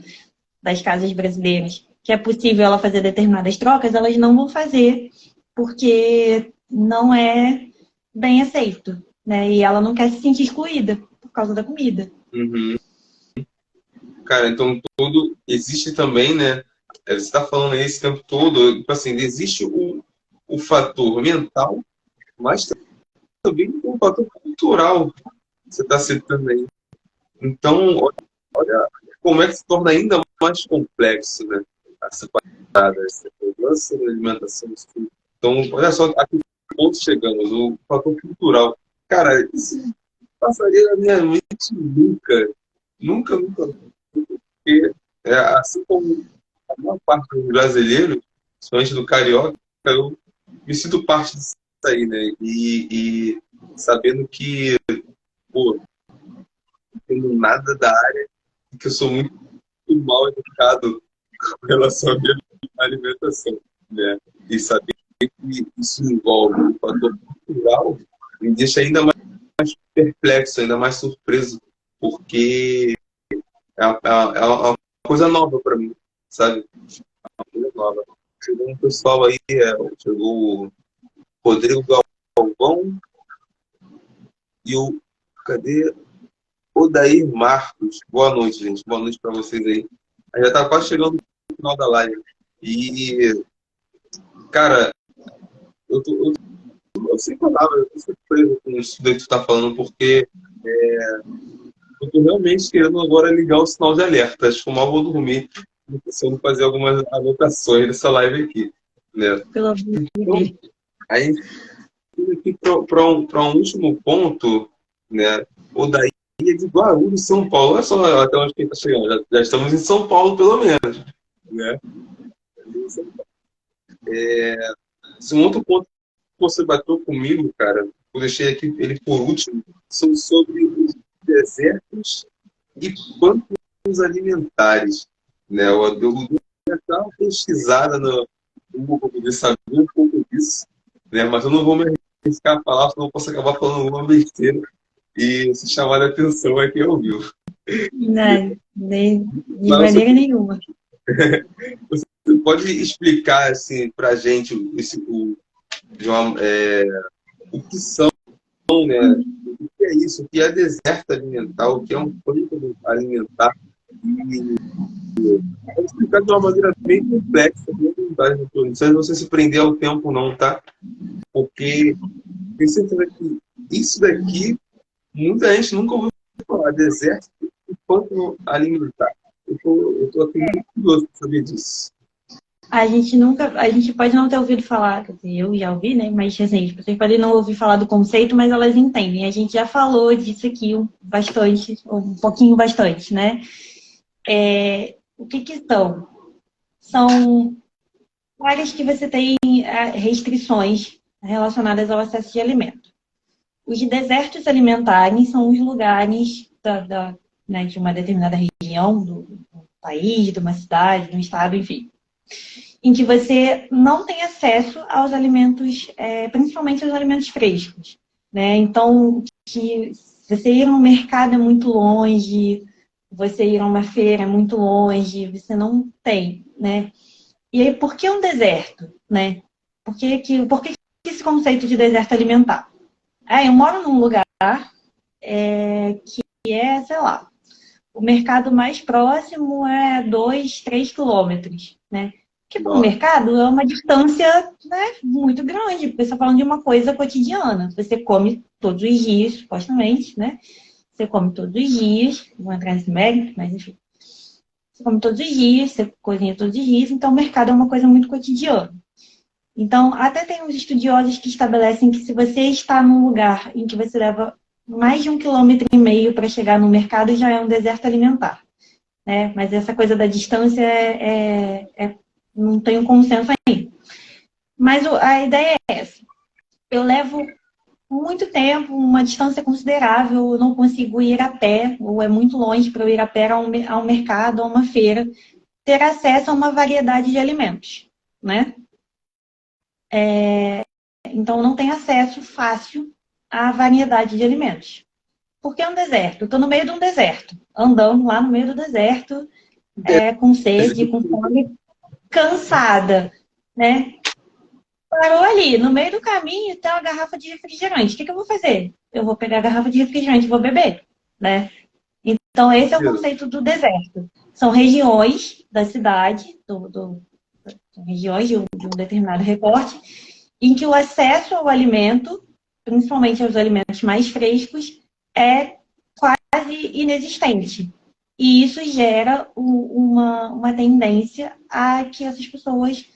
das casas brasileiras, que é possível ela fazer determinadas trocas, elas não vão fazer, porque não é bem aceito, né? E ela não quer se sentir excluída por causa da comida. Uhum. Cara, então existe também, né? Você está falando aí esse tempo todo, tipo assim, existe o fator mental, mas também tem um fator cultural que você está citando aí. Então, olha como é que se torna ainda mais complexo, né? Essa parada, essa mudança na alimentação. Então, olha só a que ponto chegamos, o fator cultural. Cara, isso passaria na minha mente nunca. Nunca, nunca. Porque, assim como a maior parte dos brasileiros, principalmente do carioca, eu me sinto parte disso aí, né? E sabendo que, pô, não entendo nada da área, que eu sou muito mal educado com relação à minha alimentação, né? E saber que isso envolve um fator cultural me deixa ainda mais perplexo, ainda mais surpreso, porque é uma coisa nova para mim, sabe? Uma coisa nova. Chegou um pessoal aí, chegou o Rodrigo Galvão e o. Cadê? Odair Marcos. Boa noite, gente. Boa noite para vocês aí. A gente já tá quase chegando no final da live. E, cara, eu sem palavras, eu tô surpreso com isso daí que tu tá falando, porque eu tô realmente querendo agora ligar o sinal de alerta. Acho que eu mal vou dormir se eu não fazer algumas anotações dessa live aqui, né? Pelo amor de Então, Deus. aí, aqui para um último ponto, né? O daí é de Guarulhos, São Paulo. Olha só até onde que está chegando. Já estamos em São Paulo, pelo menos, né? Esse um outro ponto que você bateu comigo, cara, eu deixei aqui ele por último, são sobre os desertos e pântanos alimentares, né? Eu dei uma pesquisada no Google para poder saber um pouco disso, né? Mas eu não vou me arriscar a falar, senão eu posso acabar falando alguma besteira e se chamar a atenção é quem ouviu. Não, nem, de Mas maneira nenhuma. você pode explicar assim, para a gente o que são, né? O que é isso? O que é deserto alimentar? O que é um pântano alimentar? E pode explicar de uma maneira bem complexa, bem vontade, não sei se você se prender ao tempo não, tá? Porque tenho certeza que isso daqui muita gente nunca ouviu falar, deserto e pântano alimentar. Eu tô aqui muito curioso para saber disso. A gente pode não ter ouvido falar, quer dizer, eu já ouvi, né? Mas assim, as pessoas podem não ouvir falar do conceito, mas elas entendem. A gente já falou disso aqui bastante, um pouquinho bastante, né? O que que são? São áreas que você tem restrições relacionadas ao acesso de alimento. Os desertos alimentares são os lugares né, de uma determinada região, do país, de uma cidade, de um estado, enfim, em que você não tem acesso aos alimentos, principalmente aos alimentos frescos, né? Então, que você ir no mercado é muito longe, você ir a uma feira é muito longe, você não tem, né? E aí, por que um deserto, né? Por que esse conceito de deserto alimentar? Eu moro num lugar que sei lá, o mercado mais próximo é 2, 3 quilômetros, né? Que para o Nossa. mercado é uma distância, né, muito grande, porque você está falando de uma coisa cotidiana. Você come todos os dias, supostamente, né? Você come todos os dias, não vou entrar nesse mérito, mas enfim. Você come todos os dias, você cozinha todos os dias, então o mercado é uma coisa muito cotidiana. Então, até tem uns estudiosos que estabelecem que se você está num lugar em que você leva mais de 1,5 km para chegar no mercado, já é um deserto alimentar, né? Mas essa coisa da distância não tem um consenso ainda. Mas a ideia é essa. Eu levo muito tempo, uma distância considerável, eu não consigo ir a pé, ou é muito longe para eu ir a pé a um mercado, a uma feira, ter acesso a uma variedade de alimentos, né? Então, não tem acesso fácil à variedade de alimentos. Porque é um deserto. Eu estou no meio de um deserto, andando lá no meio do deserto, com sede, com fome, cansada, né? Parou ali, no meio do caminho, tem uma garrafa de refrigerante. O que eu vou fazer? eu vou pegar a garrafa de refrigerante e vou beber, né? Então, esse é o conceito do deserto. São regiões da cidade, são regiões de um determinado recorte, em que o acesso ao alimento, principalmente aos alimentos mais frescos, é quase inexistente. E isso gera uma tendência a que essas pessoas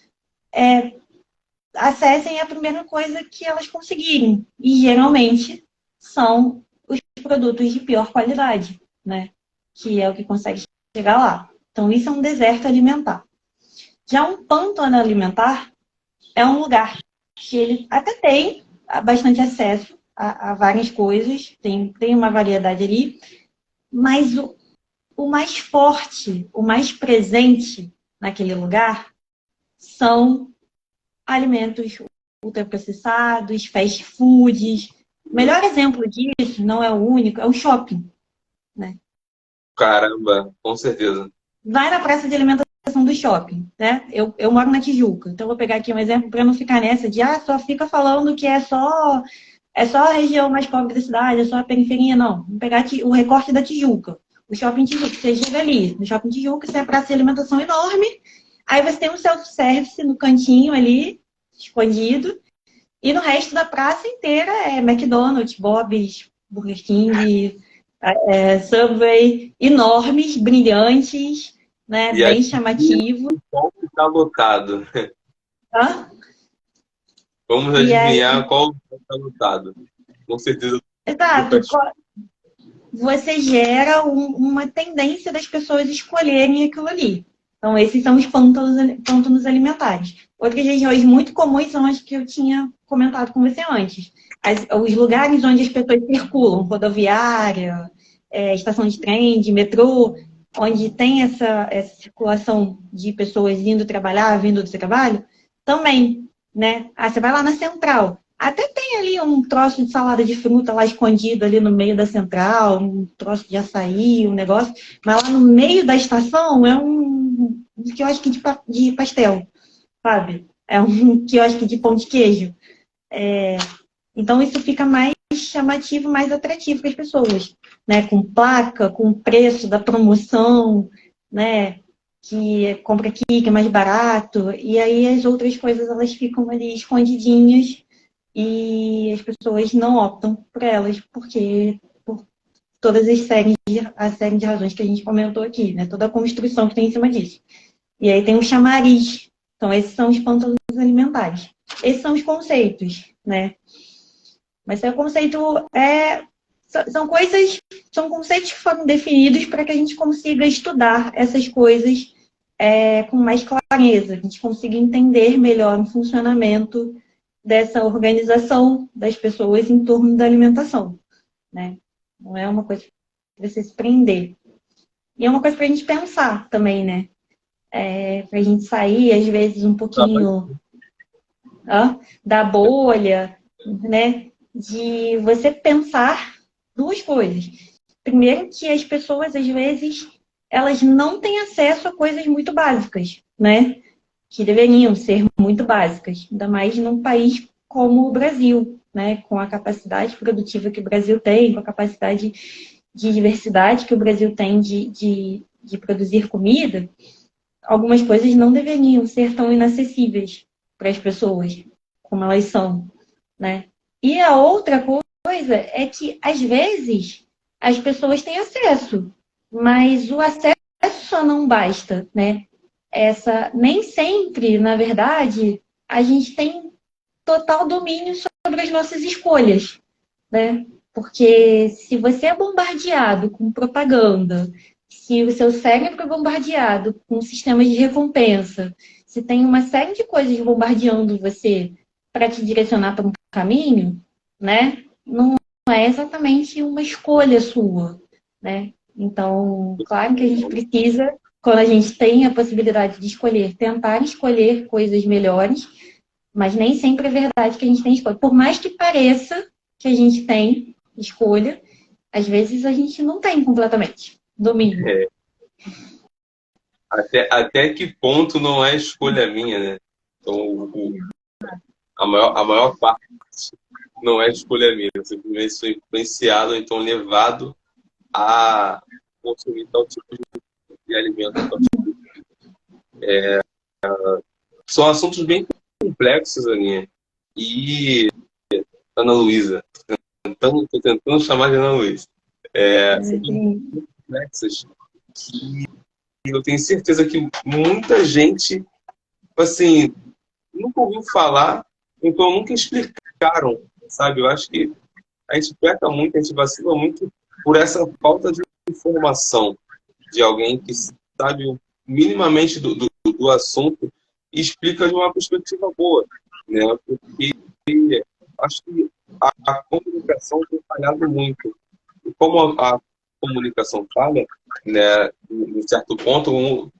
acessem a primeira coisa que elas conseguirem. E geralmente são os produtos de pior qualidade, né? Que é o que consegue chegar lá. Então, isso é um deserto alimentar. Já um pântano alimentar é um lugar que ele até tem bastante acesso a várias coisas, tem uma variedade ali, mas o mais forte, o mais presente naquele lugar são alimentos ultraprocessados, fast foods. O melhor exemplo disso, não é o único, é o shopping, né? Caramba, com certeza. Vai na praça de alimentação do shopping, né? Eu moro na Tijuca, então vou pegar aqui um exemplo para não ficar nessa de só fica falando que é só a região mais pobre da cidade, é só a periferia, não. Vamos pegar o recorte da Tijuca. O shopping Tijuca, você chega ali, no shopping Tijuca, você é praça de alimentação enorme, aí você tem um self-service no cantinho ali, escondido, e no resto da praça inteira é McDonald's, Bob's, Burger King, Subway, enormes, brilhantes, né, E bem aqui chamativos. qual que está lotado? Tá? Vamos E aí, adivinhar qual está lotado. Com certeza do exato, fast food. você gera uma tendência das pessoas escolherem aquilo ali. Então, esses são os pântanos alimentares. Outras regiões muito comuns são as que eu tinha comentado com você antes. Os lugares onde as pessoas circulam, rodoviária, estação de trem, de metrô, onde tem essa circulação de pessoas indo trabalhar, vindo do trabalho, também, né? Você vai lá na central. Até tem ali um troço de salada de fruta lá escondido ali no meio da central, um troço de açaí, um negócio. Mas lá no meio da estação é um quiosque de pastel, sabe? É um quiosque de pão de queijo. Então isso fica mais chamativo, mais atrativo para as pessoas, né? Com placa, com preço da promoção, né? Que compra aqui, que é mais barato. E aí as outras coisas elas ficam ali escondidinhas e as pessoas não optam por elas, porque por todas a série de razões que a gente comentou aqui, né? Toda a construção que tem em cima disso. E aí tem o chamariz. Então, esses são os pântanos alimentares. Esses são os conceitos, né? Mas o conceito são coisas, são conceitos que foram definidos para que a gente consiga estudar essas coisas com mais clareza, a gente consiga entender melhor o funcionamento dessa organização das pessoas em torno da alimentação, né? Não é uma coisa para você se prender. E é uma coisa para a gente pensar também, né? Para a gente sair, às vezes, um pouquinho da bolha, né? De você pensar duas coisas. Primeiro, que as pessoas, às vezes, elas não têm acesso a coisas muito básicas, né? Que deveriam ser muito básicas, ainda mais num país como o Brasil, né? Com a capacidade produtiva que o Brasil tem, com a capacidade de diversidade que o Brasil tem de produzir comida, algumas coisas não deveriam ser tão inacessíveis para as pessoas como elas são, né? E a outra coisa é que, às vezes, as pessoas têm acesso, mas o acesso só não basta, né? Nem sempre, na verdade, a gente tem total domínio sobre as nossas escolhas, né? Porque se você é bombardeado com propaganda, se o seu cérebro é bombardeado com sistemas de recompensa, se tem uma série de coisas bombardeando você para te direcionar para um caminho, né? Não é exatamente uma escolha sua, né? Então, claro que a gente precisa, quando a gente tem a possibilidade de escolher, tentar escolher coisas melhores, mas nem sempre é verdade que a gente tem escolha. Por mais que pareça que a gente tem escolha, às vezes a gente não tem completamente domínio. É. Até que ponto não é escolha minha, né? Então, a maior parte não é escolha minha. Eu simplesmente sou influenciado, então levado a consumir tal tipo de alimento. São assuntos bem complexos, Aninha. E Ana Luísa, tô tentando chamar de Ana Luísa. São bem Sim. complexas e eu tenho certeza que muita gente, assim, nunca ouviu falar, então nunca explicaram, sabe? Eu acho que a gente peca muito, a gente vacila muito por essa falta de informação de alguém que sabe minimamente do assunto e explica de uma perspectiva boa, né? Porque acho que a comunicação tem falhado muito. E como a comunicação falha, né, em certo ponto,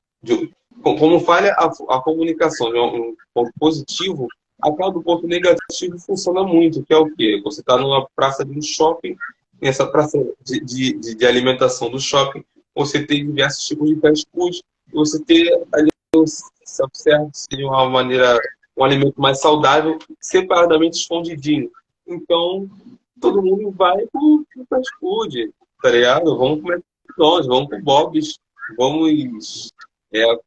como falha a comunicação de um ponto positivo, acaba do ponto negativo funciona muito, que é o quê? Você está numa praça de um shopping, nessa praça de alimentação do shopping, você tem diversos tipos de fast food, e você ter ali um self-service de uma maneira, um alimento mais saudável, separadamente escondidinho. Então, todo mundo vai pro fast food, tá ligado? Vamos comer McDonald's, vamos pro Bob's, vamos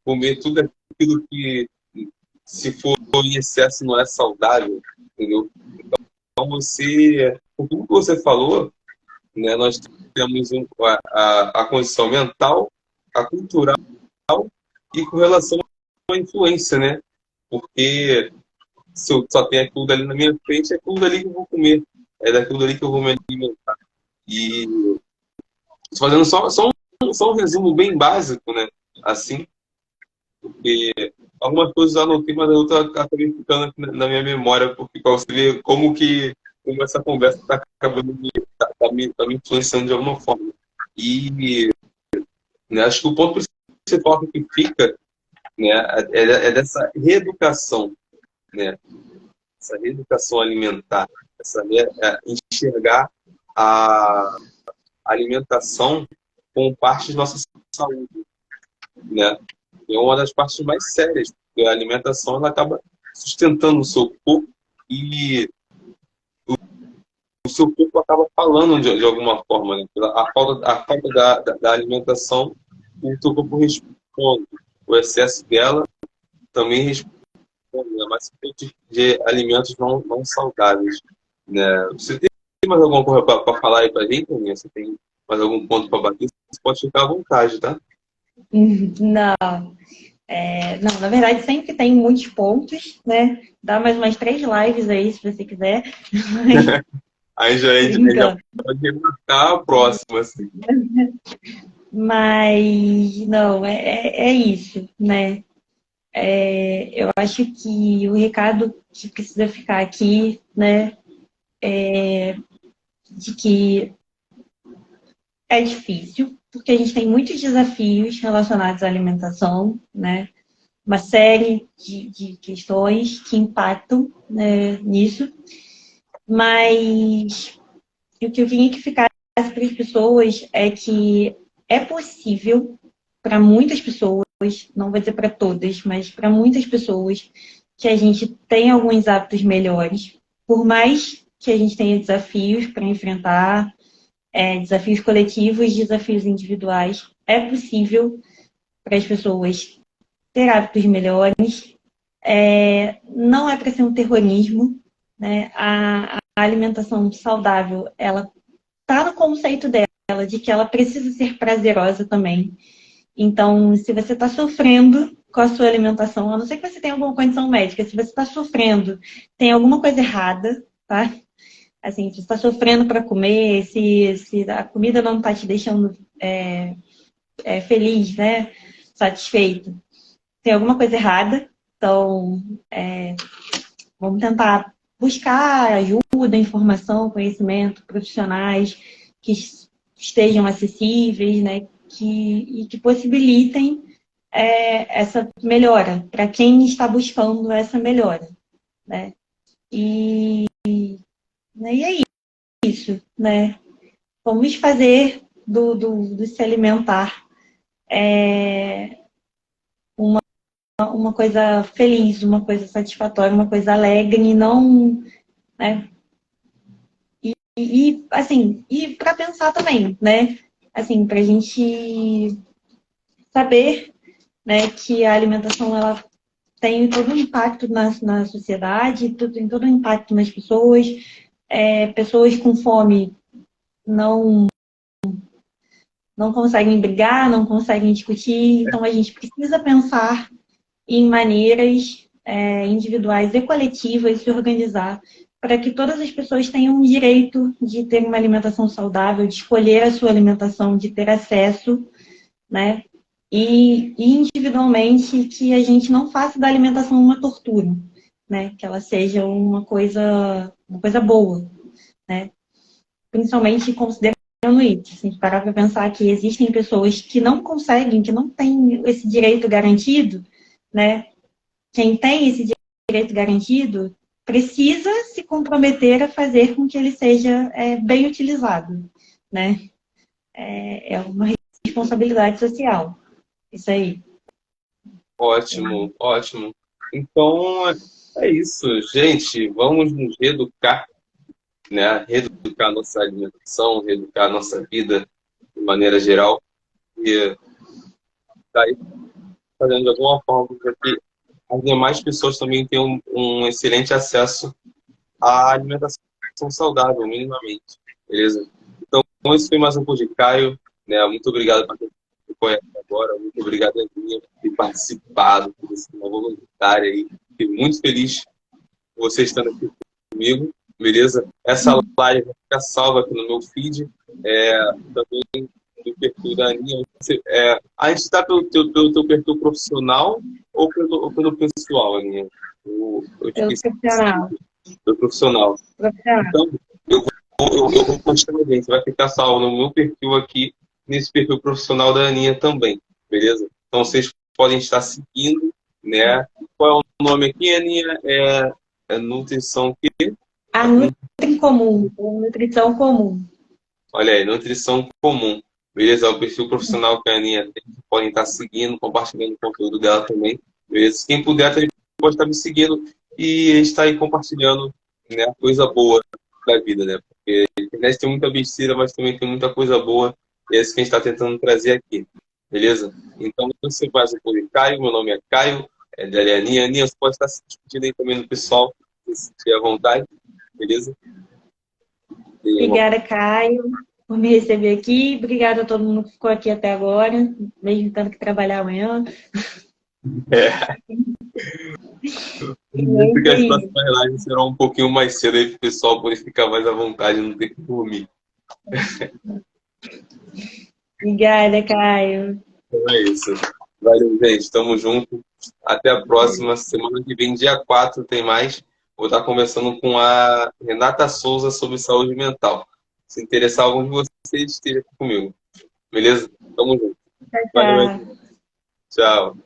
comer tudo aquilo que, se for em excesso, não é saudável, entendeu? Então, com tudo que você falou, né, nós temos a condição mental, a cultural e com relação à influência, né? Porque se eu só tenho aquilo dali na minha frente, é aquilo dali que eu vou comer, é daquilo dali que eu vou me alimentar. E fazendo só um resumo bem básico, né? Assim, porque algumas coisas eu anotei, mas a outra acabei ficando aqui na minha memória, porque para você ver como essa conversa está acabando tá me influenciando de alguma forma. E né, acho que o ponto principal que fica, né, é dessa reeducação, né? Essa reeducação alimentar, enxergar a alimentação como parte de nossa saúde, né? É uma das partes mais sérias, porque a alimentação ela acaba sustentando o seu corpo e o seu corpo acaba falando de alguma forma, né? A falta da alimentação, o seu corpo responde. O excesso dela também responde, né? Mas de alimentos não saudáveis, né? Você tem mais alguma coisa para falar aí para gente, Aninha? Você tem mais algum ponto para bater? Você pode ficar à vontade, tá? Não, não, na verdade sempre tem muitos pontos, né? Dá mais umas 3 lives aí, se você quiser. Aí já Brincando. pode remarcar a próxima, assim. Mas, não, é isso, né? Eu acho que o recado que precisa ficar aqui, né, de que é difícil, porque a gente tem muitos desafios relacionados à alimentação, né? Uma série de questões que impactam, né, nisso, mas o que eu queria que ficasse para as pessoas é que é possível para muitas pessoas, não vou dizer para todas, mas para muitas pessoas, que a gente tenha alguns hábitos melhores, por mais que a gente tenha desafios para enfrentar, desafios coletivos, desafios individuais, é possível para as pessoas ter hábitos melhores. Não é para ser um terrorismo, né? A alimentação saudável, ela está no conceito dela, de que ela precisa ser prazerosa também. Então, se você está sofrendo com a sua alimentação, a não ser que você tenha alguma condição médica, se você está sofrendo, tem alguma coisa errada, tá? Assim, se você está sofrendo para comer, se a comida não está te deixando feliz, né? Satisfeito, tem alguma coisa errada. Então, vamos tentar buscar ajuda, informação, conhecimento, profissionais que estejam acessíveis, né? Que possibilitem essa melhora para quem está buscando essa melhora, né? E é isso, né? Vamos fazer do se alimentar uma coisa feliz, uma coisa satisfatória, uma coisa alegre e não, né? assim, e para pensar também, né? Assim, para a gente saber, né, que a alimentação ela tem todo um impacto na sociedade, tem todo um impacto nas pessoas. Pessoas com fome não não conseguem brigar, não conseguem discutir, então a gente precisa pensar em maneiras individuais e coletivas de se organizar para que todas as pessoas tenham o direito de ter uma alimentação saudável, de escolher a sua alimentação, de ter acesso, né? E individualmente que a gente não faça da alimentação uma tortura, né? Que ela seja uma coisa boa, né? Principalmente considerando isso, se a gente parar para pensar que existem pessoas que não conseguem, que não têm esse direito garantido, né? Quem tem esse direito garantido precisa se comprometer a fazer com que ele seja bem utilizado, né? É uma responsabilidade social. Isso aí. Ótimo, ótimo. Então, é isso, gente. Vamos nos reeducar, né? Reeducar a nossa alimentação, reeducar a nossa vida de maneira geral. E daí, fazendo de alguma forma para que as demais pessoas também tenham um excelente acesso à alimentação saudável, minimamente. Beleza? Então, esse foi mais um Pô de Caio, né? Muito obrigado por ter ficou até agora. Muito obrigado, Aninha, por ter participado, por ser uma voluntária aí. Fiquei muito feliz por você estando aqui comigo. Beleza? Essa live vai ficar salva aqui no meu feed. Também do perfil da Aninha. A gente está pelo teu perfil profissional ou pelo pessoal, Aninha? Eu É o esqueci. profissional. Pelo profissional. Profissional. Então, eu vou continuar, gente. Vai ficar salvo no meu perfil aqui, nesse perfil profissional da Aninha também, beleza? Então vocês podem estar seguindo, né? Qual é o nome aqui, Aninha? É Nutrição quê? A Nutri Comum, ou Nutrição Comum. Olha aí, Nutrição Comum. Beleza? É o perfil profissional que a Aninha tem. Podem estar seguindo, compartilhando o conteúdo dela também. Beleza? Quem puder, também pode estar me seguindo e estar aí compartilhando, né, coisa boa da vida, né? Porque a internet tem muita besteira, mas também tem muita coisa boa. E é isso que a gente está tentando trazer aqui. Beleza? Então, você faz o por Caio. Meu nome é Caio, é da Aninha. Aninha, você pode estar se despedindo aí também do pessoal, se tiver à vontade. Beleza? Obrigada, Caio, por me receber aqui. Obrigada a todo mundo que ficou aqui até agora, mesmo tendo que trabalhar amanhã. É. E é Acredito que isso as aí. próximas lives serão um pouquinho mais cedo aí para o pessoal poder ficar mais à vontade e não ter que dormir. Obrigada, Caio. Então é isso. Valeu, gente. Tamo junto. Até a próxima. Semana que vem, dia 4 tem mais. Vou estar conversando com a Renata Souza sobre saúde mental. Se interessar algum de vocês, esteja aqui comigo. Beleza? Tamo junto. Tchau, Valeu, tchau. tchau.